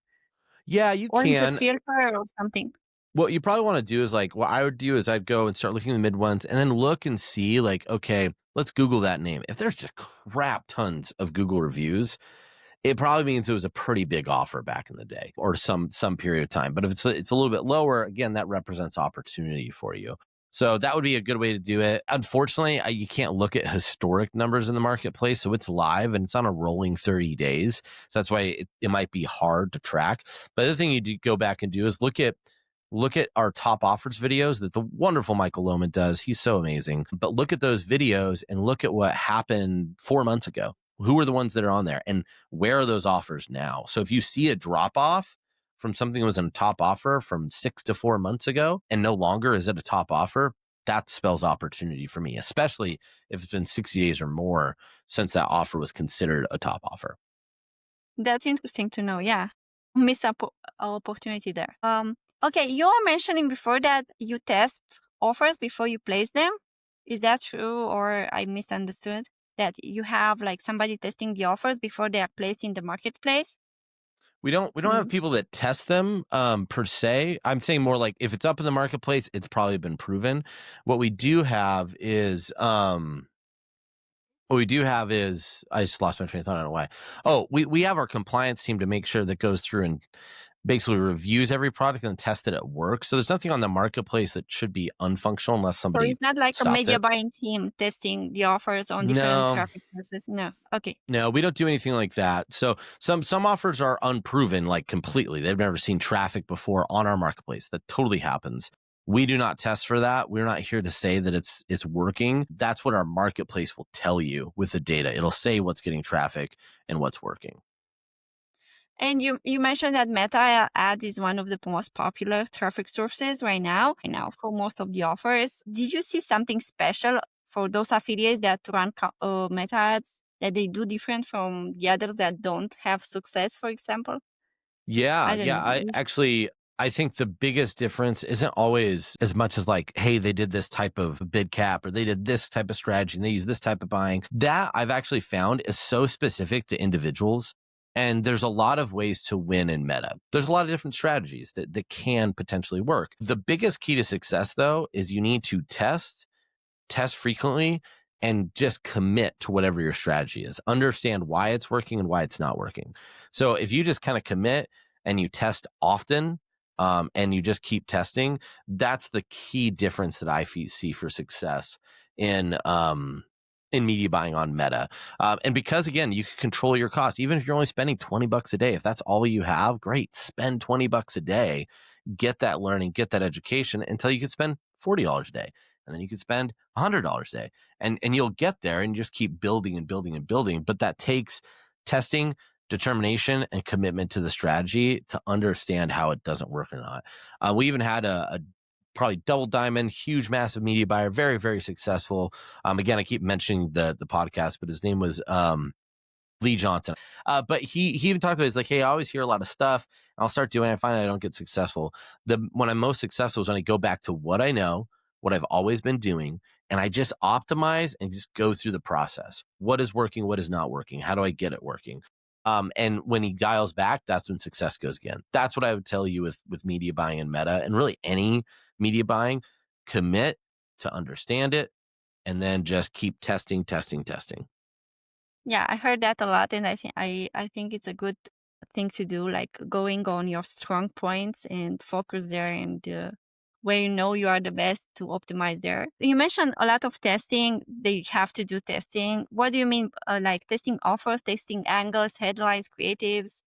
Speaker 2: Yeah, you
Speaker 1: Or is it
Speaker 2: can.
Speaker 1: filter or something?
Speaker 2: What you probably want to do is like what I would do is I'd go and start looking at the mid ones and then look and see like, okay, let's Google that name. If there's just crap tons of Google reviews, it probably means it was a pretty big offer back in the day or some period of time. But if it's a little bit lower, again, that represents opportunity for you. So that would be a good way to do it. Unfortunately, you can't look at historic numbers in the marketplace. So it's live and it's on a rolling 30 days. So that's why it might be hard to track. But the other thing you do go back and do is look at our top offers videos that the wonderful Michael Lohman does. He's so amazing. But look at those videos and look at what happened 4 months ago. Who are the ones that are on there and where are those offers now? So if you see a drop off from something that was in a top offer from 6 to 4 months ago and no longer is it a top offer, that spells opportunity for me, especially if it's been 60 days or more since that offer was considered a top offer.
Speaker 1: That's interesting to know. Yeah. Miss opportunity there. Okay, you were mentioning before that you test offers before you place them. Is that true or I misunderstood? That you have like somebody testing the offers before they are placed in the marketplace?
Speaker 2: We don't have
Speaker 1: Mhm.
Speaker 2: people that test them per se. I'm saying more like if it's up in the marketplace, it's probably been proven. What we do have is I just lost my train of thought. I don't know why. Oh, we have our compliance team to make sure that goes through and basically reviews every product and tests that it works. So there's nothing on the marketplace that should be unfunctional unless
Speaker 1: So
Speaker 2: somebody
Speaker 1: it's not like a
Speaker 2: stopped
Speaker 1: media
Speaker 2: it.
Speaker 1: buying team testing the offers on different
Speaker 2: No,
Speaker 1: traffic sources. No. Okay.
Speaker 2: no, we don't do anything like that. So some offers are unproven, like completely. They've never seen traffic before on our marketplace. That totally happens. We do not test for that. We're not here to say that it's working. That's what our marketplace will tell you with the data. It'll say what's getting traffic and what's working.
Speaker 1: And you mentioned that Meta ads is one of the most popular traffic sources right now for most of the offers. Did you see something special for those affiliates that run Meta ads that they do different from the others that don't have success, for example?
Speaker 2: Yeah,
Speaker 1: I don't
Speaker 2: yeah.
Speaker 1: know.
Speaker 2: I think the biggest difference isn't always as much as like, hey, they did this type of bid cap or they did this type of strategy and they use this type of buying. That I've actually found is so specific to individuals. And there's a lot of ways to win in meta. There's a lot of different strategies that can potentially work. The biggest key to success, though, is you need to test frequently, and just commit to whatever your strategy is. Understand why it's working and why it's not working. So if you just kind of commit and you test often, and you just keep testing, that's the key difference that I see for success in media buying on Meta. And because again, you can control your costs, even if you're only spending $20 a day. If that's all you have, great, spend $20 a day, get that learning, get that education until you can spend $40 a day. And then you could spend $100 a day, and you'll get there, and you just keep building and building and building. But that takes testing, determination, and commitment to the strategy to understand how it doesn't work or not. We even had a probably double diamond, huge, massive media buyer, very, very successful. Again, I keep mentioning the podcast, but his name was Lee Johnson. But he even talked about it. He's like, hey, I always hear a lot of stuff. I'll start doing it. I find I don't get successful. When I'm most successful is when I go back to what I know, what I've always been doing, and I just optimize and just go through the process. What is working? What is not working? How do I get it working? And when he dials back, that's when success goes again. That's what I would tell you with media buying and meta, and really any media buying. Commit to understand it, and then just keep testing, testing, testing.
Speaker 1: Yeah, I heard that a lot, and I think it's a good thing to do, like going on your strong points and focus there, and where you know you are the best to optimize there. You mentioned a lot of testing. They have to do testing. What do you mean, like testing offers, testing angles, headlines, creatives?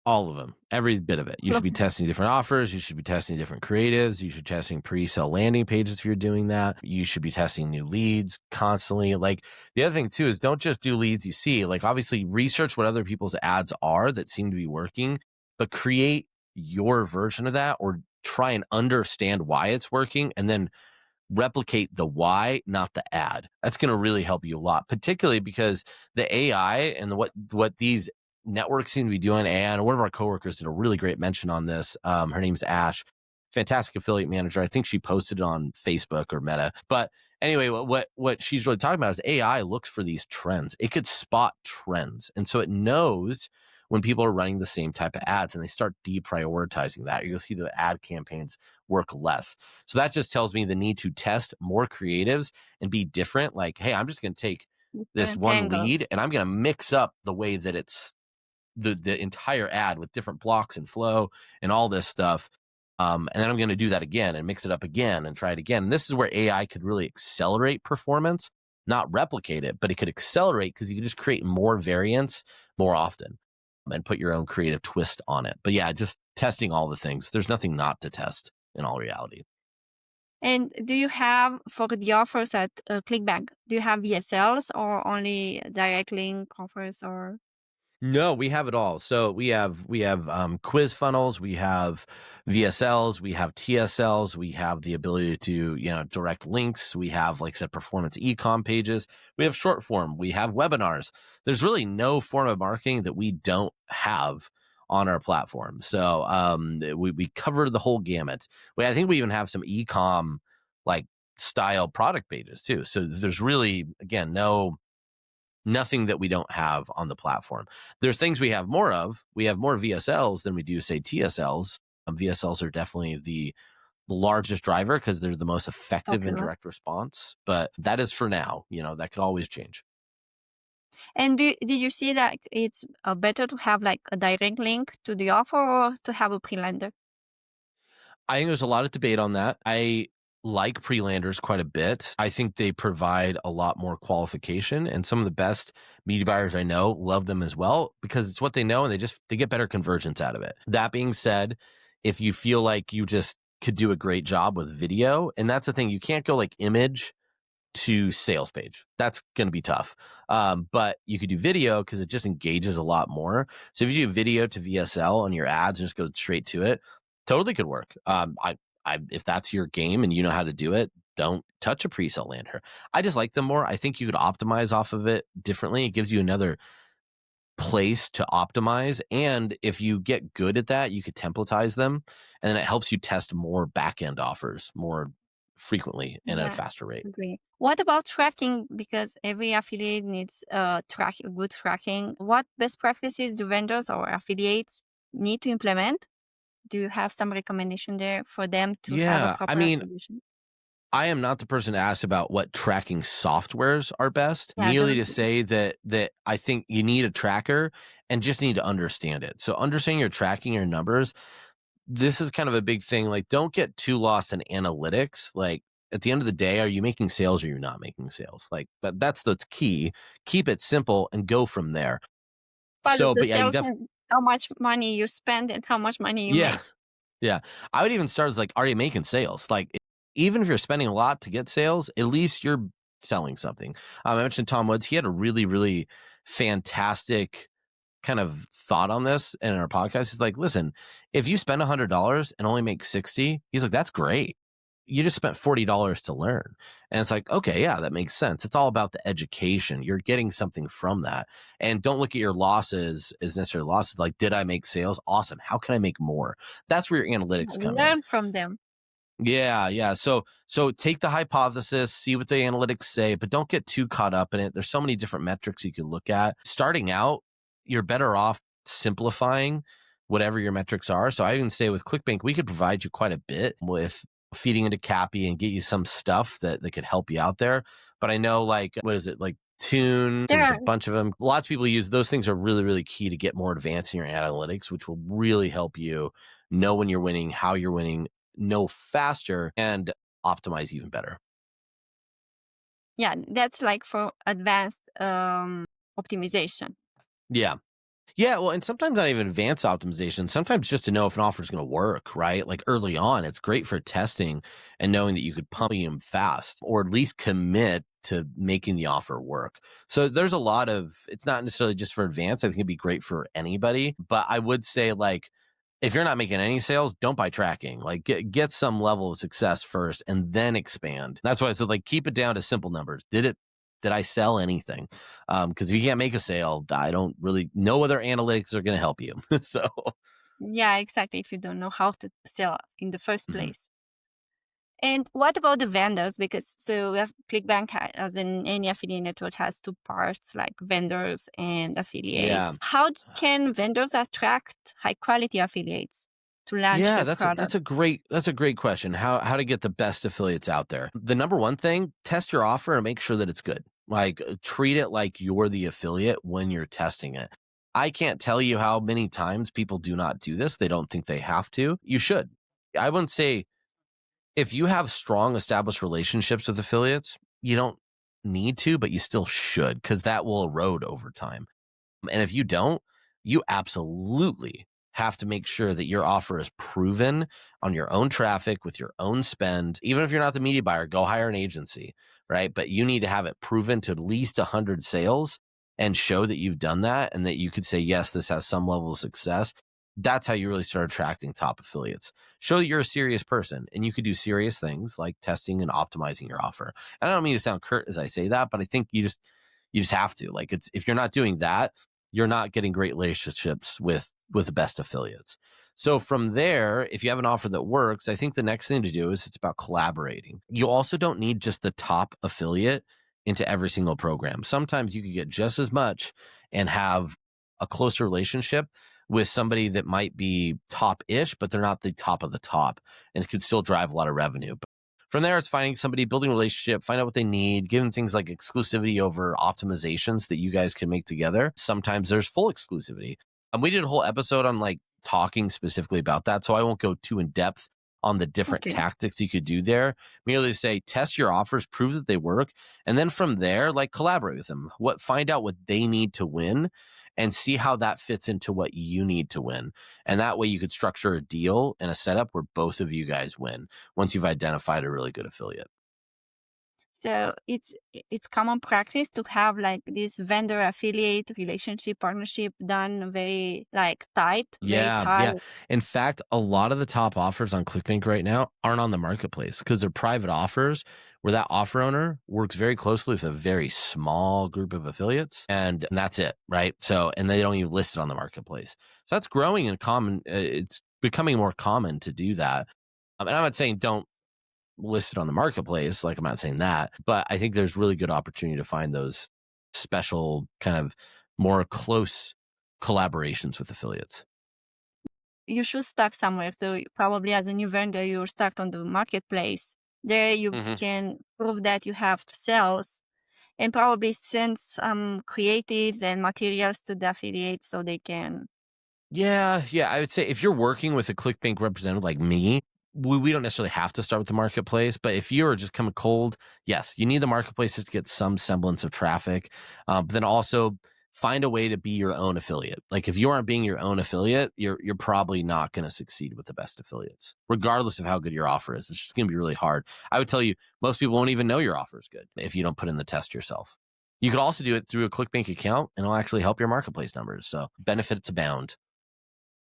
Speaker 2: All of them, every bit of it. You
Speaker 1: All
Speaker 2: should
Speaker 1: of
Speaker 2: be
Speaker 1: them.
Speaker 2: testing different offers. You should be testing different creatives. You should be testing pre-sale landing pages if you're doing that. You should be testing new leads constantly. Like the other thing too is don't just do leads you see. Like obviously research what other people's ads are that seem to be working, but create your version of that or try and understand why it's working and then replicate the why, not the ad. That's going to really help you a lot, particularly because the AI and what these networks seem to be doing. And one of our coworkers did a really great mention on this. Her name's Ash, fantastic affiliate manager. I think she posted it on Facebook or Meta. But anyway, what she's really talking about is AI looks for these trends. It could spot trends, and so it knows when people are running the same type of ads, and they start deprioritizing that. You'll see the ad campaigns work less. So that just tells me the need to test more creatives and be different. Like, hey, I'm just going to take this
Speaker 1: Different
Speaker 2: one lead
Speaker 1: angles.
Speaker 2: and I'm going to mix up the way that it's the entire ad with different blocks and flow and all this stuff. And then I'm going to do that again and mix it up again and try it again. And this is where AI could really accelerate performance, not replicate it, but it could accelerate because you could just create more variants more often and put your own creative twist on it. But yeah, just testing all the things. There's nothing not to test in all reality.
Speaker 1: And do you have, for the offers at ClickBank, do you have VSLs or only direct link offers or?
Speaker 2: No, we have it all. So we have quiz funnels, we have VSLs, we have TSLs, we have the ability to direct links, we have like I said performance ecom pages, we have short form, we have webinars. There's really no form of marketing that we don't have on our platform. So we cover the whole gamut. I think we even have some ecom like style product pages too. So there's really again nothing that we don't have on the platform. There's things we have more of. We have more VSLs than we do, say, TSLs. VSLs are definitely the largest driver because they're the most effective in
Speaker 1: Popular.
Speaker 2: direct response. But that is for now. That could always change.
Speaker 1: And did you see that it's better to have like a direct link to the offer or to have a pre-lender?
Speaker 2: I think there's a lot of debate on that. I like pre-landers quite a bit. I think they provide a lot more qualification, and some of the best media buyers I know love them as well because it's what they know, and they get better convergence out of it. That being said, if you feel like you just could do a great job with video, and that's the thing, you can't go like image to sales page. That's going to be tough. But you could do video because it just engages a lot more. So if you do video to VSL on your ads and just go straight to it, totally could work. If that's your game and you know how to do it, don't touch a pre-sale lander. I just like them more. I think you could optimize off of it differently. It gives you another place to optimize. And if you get good at that, you could templatize them. And then it helps you test more back-end offers more frequently and at a
Speaker 1: Yeah,
Speaker 2: faster rate.
Speaker 1: agree. What about tracking? Because every affiliate needs good tracking. What best practices do vendors or affiliates need to implement? Do you have some recommendation there for them to have a
Speaker 2: Yeah. I
Speaker 1: proper
Speaker 2: mean,
Speaker 1: attribution?
Speaker 2: I am not the person to ask about what tracking softwares are best,
Speaker 1: Yeah,
Speaker 2: merely
Speaker 1: don't.
Speaker 2: to say that I think you need a tracker and just need to understand it. So understanding your tracking, your numbers, this is kind of a big thing. Like, don't get too lost in analytics. Like, at the end of the day, are you making sales or you're not making sales? Like, that's the key. Keep it simple and go from there.
Speaker 1: But
Speaker 2: So,
Speaker 1: the
Speaker 2: but yeah,
Speaker 1: sales and how much money you spend and how much money you
Speaker 2: yeah.
Speaker 1: make.
Speaker 2: Yeah. I would even start as like, are you making sales? Like, even if you're spending a lot to get sales, at least you're selling something. I mentioned Tom Woods. He had a really, really fantastic kind of thought on this in our podcast. He's like, listen, if you spend $100 and only make 60, he's like, that's great. You just spent $40 to learn. And it's like, okay, yeah, that makes sense. It's all about the education. You're getting something from that. And don't look at your losses as necessarily losses. Like, did I make sales? Awesome. How can I make more? That's where your analytics come in.
Speaker 1: Learn from them.
Speaker 2: Yeah, yeah. So take the hypothesis, see what the analytics say, but don't get too caught up in it. There's so many different metrics you can look at. Starting out, you're better off simplifying whatever your metrics are. So I even say with ClickBank, we could provide you quite a bit with feeding into Cappy and get you some stuff that could help you out there. But I know, like, what is it, like Tunes, and
Speaker 1: There
Speaker 2: there's
Speaker 1: are
Speaker 2: a bunch of them. Lots of people use those. Things are really, really key to get more advanced in your analytics, which will really help you know when you're winning, how you're winning, know faster, and optimize even better.
Speaker 1: yeah, that's like for advanced optimization.
Speaker 2: Yeah. Yeah, well, and sometimes not even advanced optimization. Sometimes just to know if an offer is going to work, right? Like early on, it's great for testing and knowing that you could pump them fast or at least commit to making the offer work. So there's a lot of, it's not necessarily just for advanced. I think it'd be great for anybody. But I would say, like, if you're not making any sales, don't buy tracking. Like, get some level of success first and then expand. That's why I said, like, keep it down to simple numbers. Did I sell anything? Because if you can't make a sale, I don't really know whether analytics are going to help you. So,
Speaker 1: Yeah, exactly. If you don't know how to sell in the first
Speaker 2: mhm.
Speaker 1: place. And what about the vendors? Because so we have ClickBank, as in any affiliate network, has two parts like vendors and
Speaker 2: Yeah.
Speaker 1: affiliates. How can vendors attract high quality affiliates to launch
Speaker 2: Yeah,
Speaker 1: their
Speaker 2: that's
Speaker 1: product?
Speaker 2: a great question. How to get the best affiliates out there. The number one thing, test your offer and make sure that it's good. Like, treat it like you're the affiliate when you're testing it. I can't tell you how many times people do not do this. They don't think they have to. You should. I wouldn't say, if you have strong established relationships with affiliates, you don't need to, but you still should, because that will erode over time. And if you don't, you absolutely have to make sure that your offer is proven on your own traffic with your own spend. Even if you're not the media buyer, go hire an agency, right? But you need to have it proven to at least 100 sales and show that you've done that and that you could say, yes, this has some level of success. That's how you really start attracting top affiliates. Show that you're a serious person and you could do serious things like testing and optimizing your offer. And I don't mean to sound curt as I say that, but I think you just have to. Like, it's, if you're not doing that, you're not getting great relationships with the best affiliates. So from there, if you have an offer that works, I think the next thing to do is it's about collaborating. You also don't need just the top affiliate into every single program. Sometimes you could get just as much and have a closer relationship with somebody that might be top-ish, but they're not the top of the top, and it could still drive a lot of revenue. But from there, it's finding somebody, building a relationship, find out what they need, give them things like exclusivity over optimizations that you guys can make together. Sometimes there's full exclusivity. And we did a whole episode on like talking specifically about that, so I won't go too in depth on the different
Speaker 1: Okay.
Speaker 2: tactics you could do there. Merely say test your offers, prove that they work, and then from there, like collaborate with them. Find out what they need to win and see how that fits into what you need to win. And that way you could structure a deal and a setup where both of you guys win once you've identified a really good affiliate.
Speaker 1: So it's common practice to have like this vendor affiliate relationship partnership done very like tight, very
Speaker 2: Yeah,
Speaker 1: tight.
Speaker 2: yeah. In fact, a lot of the top offers on ClickBank right now aren't on the marketplace because they're private offers where that offer owner works very closely with a very small group of affiliates and that's it, right? So, and they don't even list it on the marketplace. So that's growing in common. It's becoming more common to do that. And I'm not saying don't list it on the marketplace. Like I'm not saying that, but I think there's really good opportunity to find those special kind of more close collaborations with affiliates.
Speaker 1: You should start somewhere. So probably as a new vendor, you're stuck on the marketplace. There you
Speaker 2: Mhm.
Speaker 1: can prove that you have sales and probably send some creatives and materials to the affiliates so they can.
Speaker 2: Yeah, yeah. I would say if you're working with a ClickBank representative like me, we don't necessarily have to start with the marketplace. But if you're just coming cold, yes, you need the marketplace just to get some semblance of traffic. But then also find a way to be your own affiliate. Like if you aren't being your own affiliate, you're probably not going to succeed with the best affiliates, regardless of how good your offer is. It's just going to be really hard. I would tell you, most people won't even know your offer is good if you don't put in the test yourself. You could also do it through a ClickBank account, and it'll actually help your marketplace numbers. So benefits abound.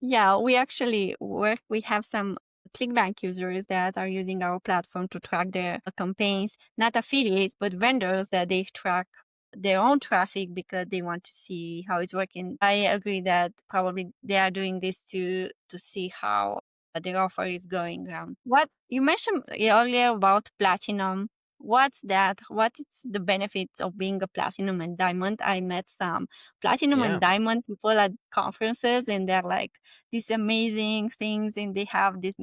Speaker 1: Yeah, we actually work. We have some ClickBank users that are using our platform to track their campaigns, not affiliates, but vendors that they track their own traffic because they want to see how it's working. I agree that probably they are doing this to see how their offer is going around. What you mentioned earlier about platinum. What's that? What is the benefits of being a platinum and diamond? I met some platinum and
Speaker 2: Yeah.
Speaker 1: diamond people at conferences and they're like these amazing things and they have these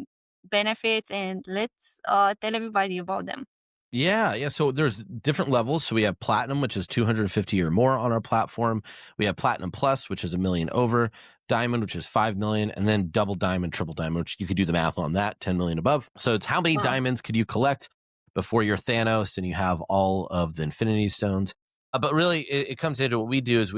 Speaker 1: benefits and let's tell everybody about them.
Speaker 2: Yeah, yeah. So there's different levels. So we have platinum, which is 250 or more on our platform. We have platinum plus, which is a million over, diamond, which is 5 million, and then double diamond, triple diamond, which you could do the math on that, 10 million above. So it's how many
Speaker 1: Wow.
Speaker 2: diamonds could you collect before you're Thanos and you have all of the Infinity Stones. But really, it comes into what we do is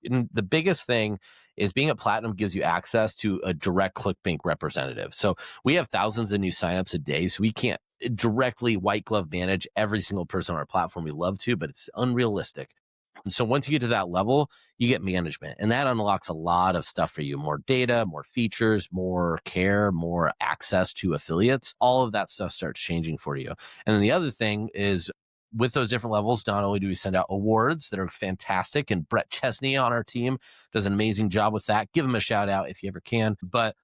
Speaker 2: and the biggest thing is being a platinum gives you access to a direct ClickBank representative. So we have thousands of new signups a day, so we can't directly white glove manage every single person on our platform. We love to, but it's unrealistic. And so once you get to that level, you get management, and that unlocks a lot of stuff for you: more data, more features, more care, more access to affiliates. All of that stuff starts changing for you. And then the other thing is, with those different levels, not only do we send out awards that are fantastic, and Brett Chesney on our team does an amazing job with that. Give him a shout out if you ever can. But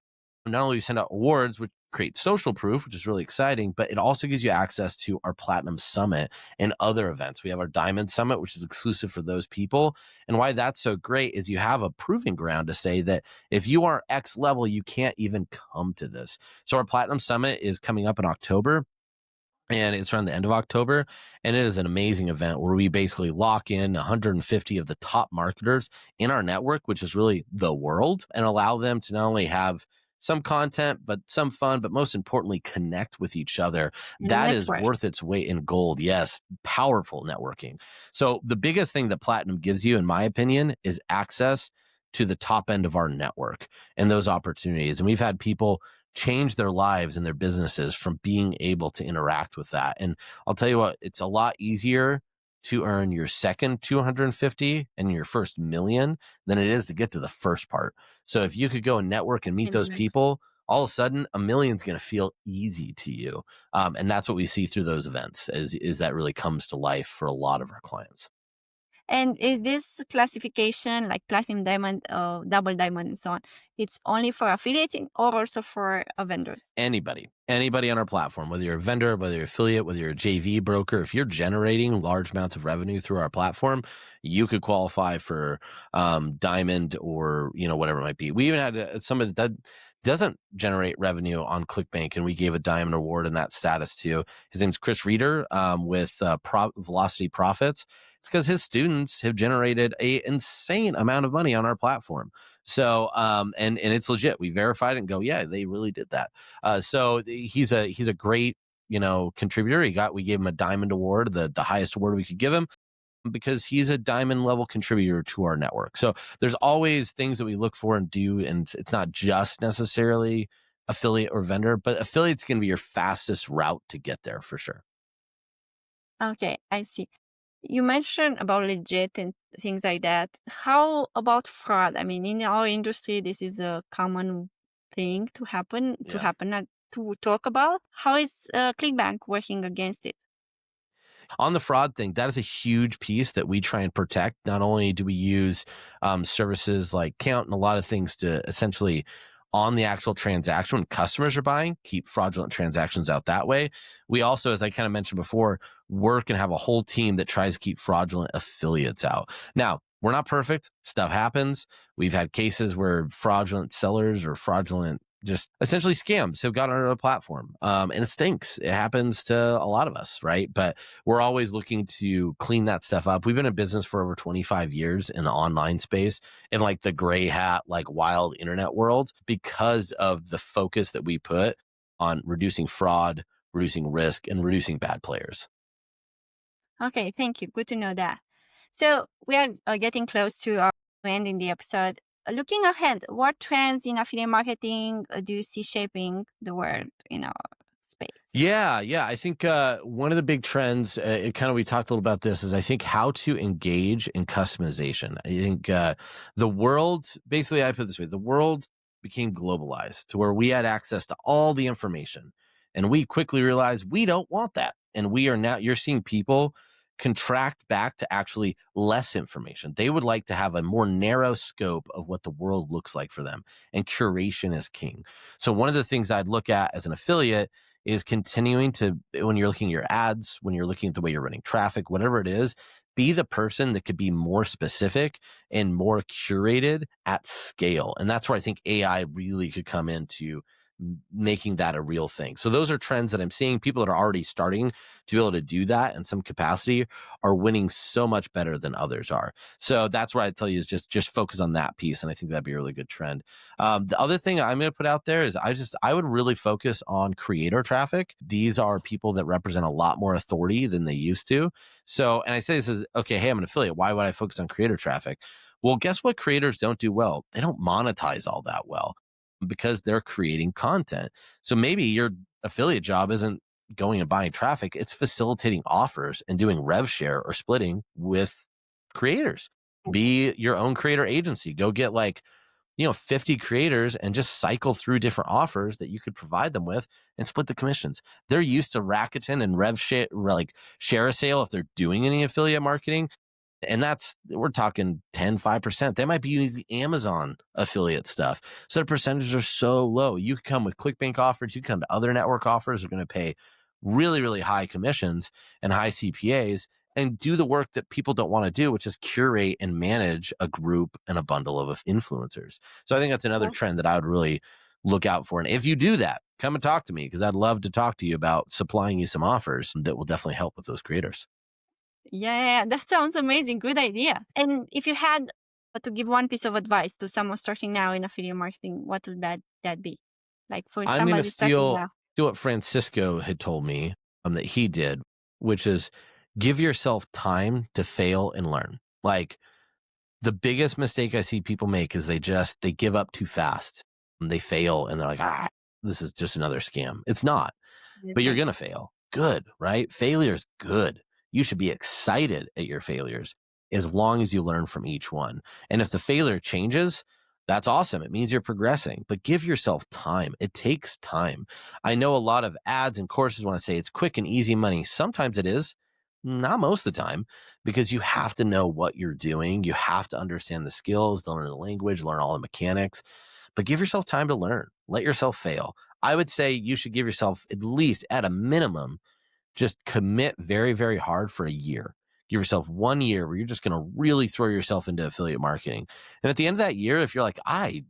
Speaker 2: not only do we send out awards, which create social proof, which is really exciting, but it also gives you access to our Platinum Summit and other events. We have our Diamond Summit, which is exclusive for those people. And why that's so great is you have a proving ground to say that if you are X level, you can't even come to this. So our Platinum Summit is coming up in October. And it's around the end of October. And it is an amazing event where we basically lock in 150 of the top marketers in our network, which is really the world, and allow them to not only have some content, but some fun, but most importantly, connect with each other.
Speaker 1: And
Speaker 2: That is
Speaker 1: network.
Speaker 2: worth its weight in gold. Yes, powerful networking. So the biggest thing that Platinum gives you, in my opinion, is access to the top end of our network and those opportunities. And we've had people change their lives and their businesses from being able to interact with that. And I'll tell you what, it's a lot easier to earn your second 250 and your first million than it is to get to the first part. So if you could go and network and meet those people, all of a sudden a million's going to feel easy to you. And that's what we see through those events is that really comes to life for a lot of our clients.
Speaker 1: And is this classification like platinum, diamond, double diamond, and so on? It's only for affiliating or also for vendors?
Speaker 2: Anybody on our platform, whether you're a vendor, whether you're an affiliate, whether you're a JV broker, if you're generating large amounts of revenue through our platform, you could qualify for diamond or whatever it might be. We even had somebody that doesn't generate revenue on ClickBank, and we gave a diamond award in that status too. His name's Chris Reeder with Velocity Profits. It's because his students have generated an insane amount of money on our platform. So, and it's legit. We verified it and go, yeah, they really did that. So he's a great, contributor. We gave him a diamond award, the highest award we could give him, because he's a diamond level contributor to our network. So there's always things that we look for and do, and it's not just necessarily affiliate or vendor, but affiliate's going to be your fastest route to get there for sure.
Speaker 1: Okay, I see. You mentioned about legit and things like that. How about fraud? I mean, in our industry, this is a common thing to happen, to talk about. How is ClickBank working against it?
Speaker 2: On the fraud thing, that is a huge piece that we try and protect. Not only do we use services like Count and a lot of things to essentially on the actual transaction when customers are buying, keep fraudulent transactions out that way. We also, as I kind of mentioned before, work and have a whole team that tries to keep fraudulent affiliates out. Now, we're not perfect. Stuff happens. We've had cases where fraudulent sellers or fraudulent just essentially scams have gotten on our platform. And it stinks. It happens to a lot of us, right? But we're always looking to clean that stuff up. We've been in business for over 25 years in the online space, in like the gray hat, like wild internet world, because of the focus that we put on reducing fraud, reducing risk, and reducing bad players.
Speaker 1: Okay, thank you. Good to know that. So we are getting close to our end in the episode. Looking ahead, what trends in affiliate marketing do you see shaping the world in our space?
Speaker 2: Yeah. I think one of the big trends, we talked a little about this, is I think how to engage in customization. I think the world, basically, I put it this way: the world became globalized to where we had access to all the information, and we quickly realized we don't want that, and you're seeing people contract back to actually less information. They would like to have a more narrow scope of what the world looks like for them, and curation is king. So one of the things I'd look at as an affiliate is continuing to, when you're looking at your ads, when you're looking at the way you're running traffic, whatever it is, be the person that could be more specific and more curated at scale. And that's where I think AI really could come into making that a real thing. So those are trends that I'm seeing. People that are already starting to be able to do that in some capacity are winning so much better than others are. So that's what I tell you is just focus on that piece. And I think that'd be a really good trend. The other thing I'm going to put out there is I would really focus on creator traffic. These are people that represent a lot more authority than they used to. So, and I say this is, okay, hey, I'm an affiliate. Why would I focus on creator traffic? Well, guess what creators don't do well? They don't monetize all that well, because they're creating content. So maybe your affiliate job isn't going and buying traffic, it's facilitating offers and doing rev share or splitting with creators. Be your own creator agency. Go get 50 creators and just cycle through different offers that you could provide them with and split the commissions. They're used to Rakuten and rev share, like share a sale if they're doing any affiliate marketing. And we're talking 10, 5%. They might be using Amazon affiliate stuff. So the percentages are so low. You can come with ClickBank offers. You come to other network offers. They're going to pay really, really high commissions and high CPAs and do the work that people don't want to do, which is curate and manage a group and a bundle of influencers. So I think that's another trend that I would really look out for. And if you do that, come and talk to me, because I'd love to talk to you about supplying you some offers that will definitely help with those creators.
Speaker 1: Yeah, that sounds amazing. Good idea. And if you had to give one piece of advice to someone starting now in affiliate marketing, what would that be? Like for
Speaker 2: I'm going to
Speaker 1: somebody starting now.
Speaker 2: steal what Francisco had told me that he did, which is give yourself time to fail and learn. Like, the biggest mistake I see people make is they give up too fast and they fail and they're like, this is just another scam. It's not, but you're going to fail. Good, right? Failure is good. You should be excited at your failures as long as you learn from each one. And if the failure changes, that's awesome. It means you're progressing, but give yourself time. It takes time. I know a lot of ads and courses want to say it's quick and easy money. Sometimes it is, Not most of the time, because you have to know what you're doing. You have to understand the skills, to learn the language, learn all the mechanics, but give yourself time to learn. Let yourself fail. I would say you should give yourself at least at a minimum, just commit very, very hard for a year. Give yourself 1 year where you're just going to really throw yourself into affiliate marketing. And at the end of that year, if you're like,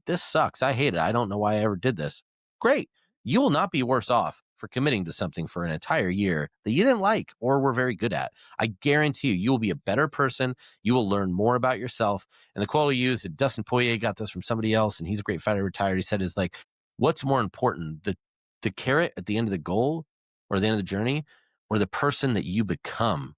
Speaker 2: this sucks, I hate it, I don't know why I ever did this, great. You will not be worse off for committing to something for an entire year that you didn't like or were very good at. I guarantee you, you will be a better person. You will learn more about yourself. And the quote I use, that Dustin Poirier got this from somebody else, and he's a great fighter, retired. He said, is like, what's more important, the carrot at the end of the goal or the end of the journey, or the person that you become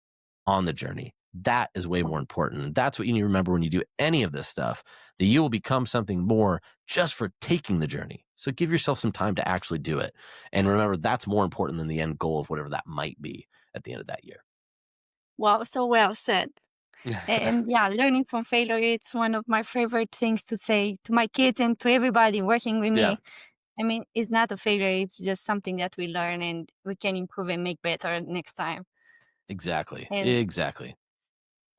Speaker 2: on the journey? That is way more important. And that's what you need to remember when you do any of this stuff, that you will become something more just for taking the journey. So give yourself some time to actually do it. And remember, that's more important than the end goal of whatever that might be at the end of that year.
Speaker 1: Wow, so well said. And yeah, learning from failure, it's one of my favorite things to say to my kids and to everybody working with
Speaker 2: Yeah,
Speaker 1: me. I mean, it's not a failure, it's just something that we learn and we can improve and make better next time.
Speaker 2: exactly.
Speaker 1: And
Speaker 2: Exactly.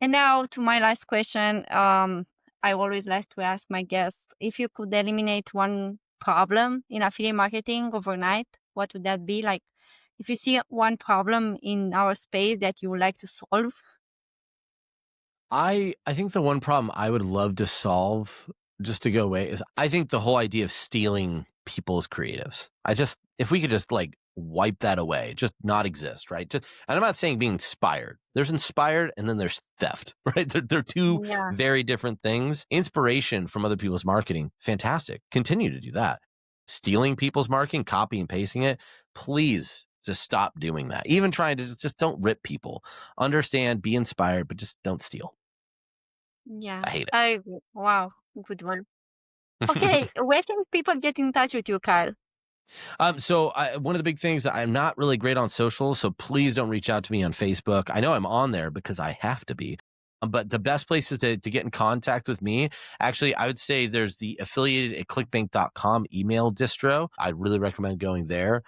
Speaker 1: and now to my last question. I always like to ask my guests, if you could eliminate one problem in affiliate marketing overnight, what would that be? Like, if you see one problem in our space that you would like to solve.
Speaker 2: I think the one problem I would love to solve, just to go away, is I think the whole idea of stealing people's creatives. If we could just like wipe that away, just not exist, right? And I'm not saying being inspired. There's inspired and then there's theft, right? They're two
Speaker 1: Yeah.
Speaker 2: very different things. Inspiration from other people's marketing, fantastic. Continue to do that. Stealing people's marketing, copy and pasting it, please just stop doing that. Even trying to just don't rip people. Understand, be inspired, but just don't steal.
Speaker 1: Yeah,
Speaker 2: I hate
Speaker 1: I agree. Wow, good one.
Speaker 2: it.
Speaker 1: Okay, where can people get in touch with you, Kyle?
Speaker 2: One of the big things, I'm not really great on social, so please don't reach out to me on Facebook. I know I'm on there because I have to be. But the best places to get in contact with me, actually, I would say there's the affiliated at clickbank.com email distro. I really recommend going there.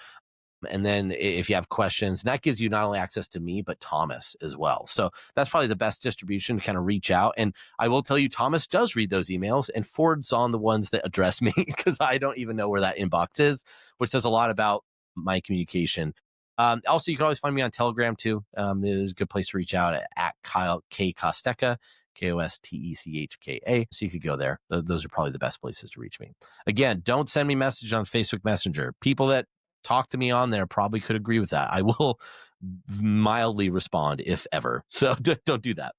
Speaker 2: And then if you have questions, and that gives you not only access to me, but Thomas as well. So that's probably the best distribution to kind of reach out. And I will tell you, Thomas does read those emails and forwards on the ones that address me, because I don't even know where that inbox is, which says a lot about my communication. Also, you can always find me on Telegram too. There's a good place to reach out at Kyle K. Kostechka, Kostechka. So you could go there. Those are probably the best places to reach me. Again, don't send me message on Facebook Messenger. People that talk to me on there probably could agree with that. I will mildly respond if ever. So don't do that.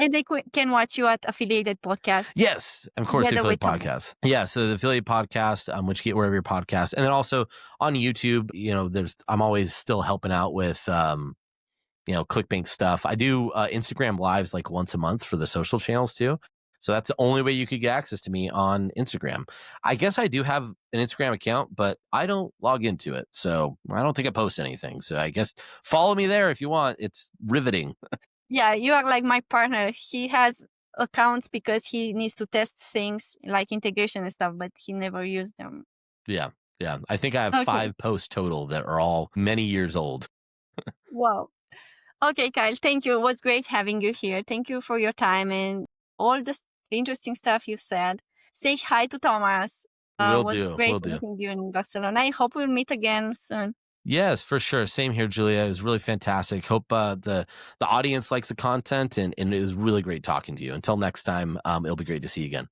Speaker 1: And they can watch you at Affiliated Podcast.
Speaker 2: Yes, of course, the
Speaker 1: Together
Speaker 2: affiliate
Speaker 1: with Thomas.
Speaker 2: podcast. Yeah, so the affiliate podcast, which you get wherever your podcast, and then also on YouTube. I'm always still helping out with ClickBank stuff. I do Instagram lives like once a month for the social channels too. So that's the only way you could get access to me on Instagram. I guess I do have an Instagram account, but I don't log into it. So I don't think I post anything. So I guess follow me there if you want. It's riveting.
Speaker 1: Yeah, you are like my partner. He has accounts because he needs to test things like integration and stuff, but he never used them.
Speaker 2: Yeah. Yeah. I think I have
Speaker 1: Okay.
Speaker 2: 5 posts total that are all many years old.
Speaker 1: Wow. Okay, Kyle, thank you. It was great having you here. Thank you for your time and all the interesting stuff you said. Say hi to Thomas.
Speaker 2: Will
Speaker 1: Was
Speaker 2: do.
Speaker 1: great
Speaker 2: Will do.
Speaker 1: meeting you in Barcelona. I hope we'll meet again soon.
Speaker 2: Yes, for sure. Same here, Julia. It was really fantastic. Hope the audience likes the content, and it was really great talking to you. Until next time, it'll be great to see you again.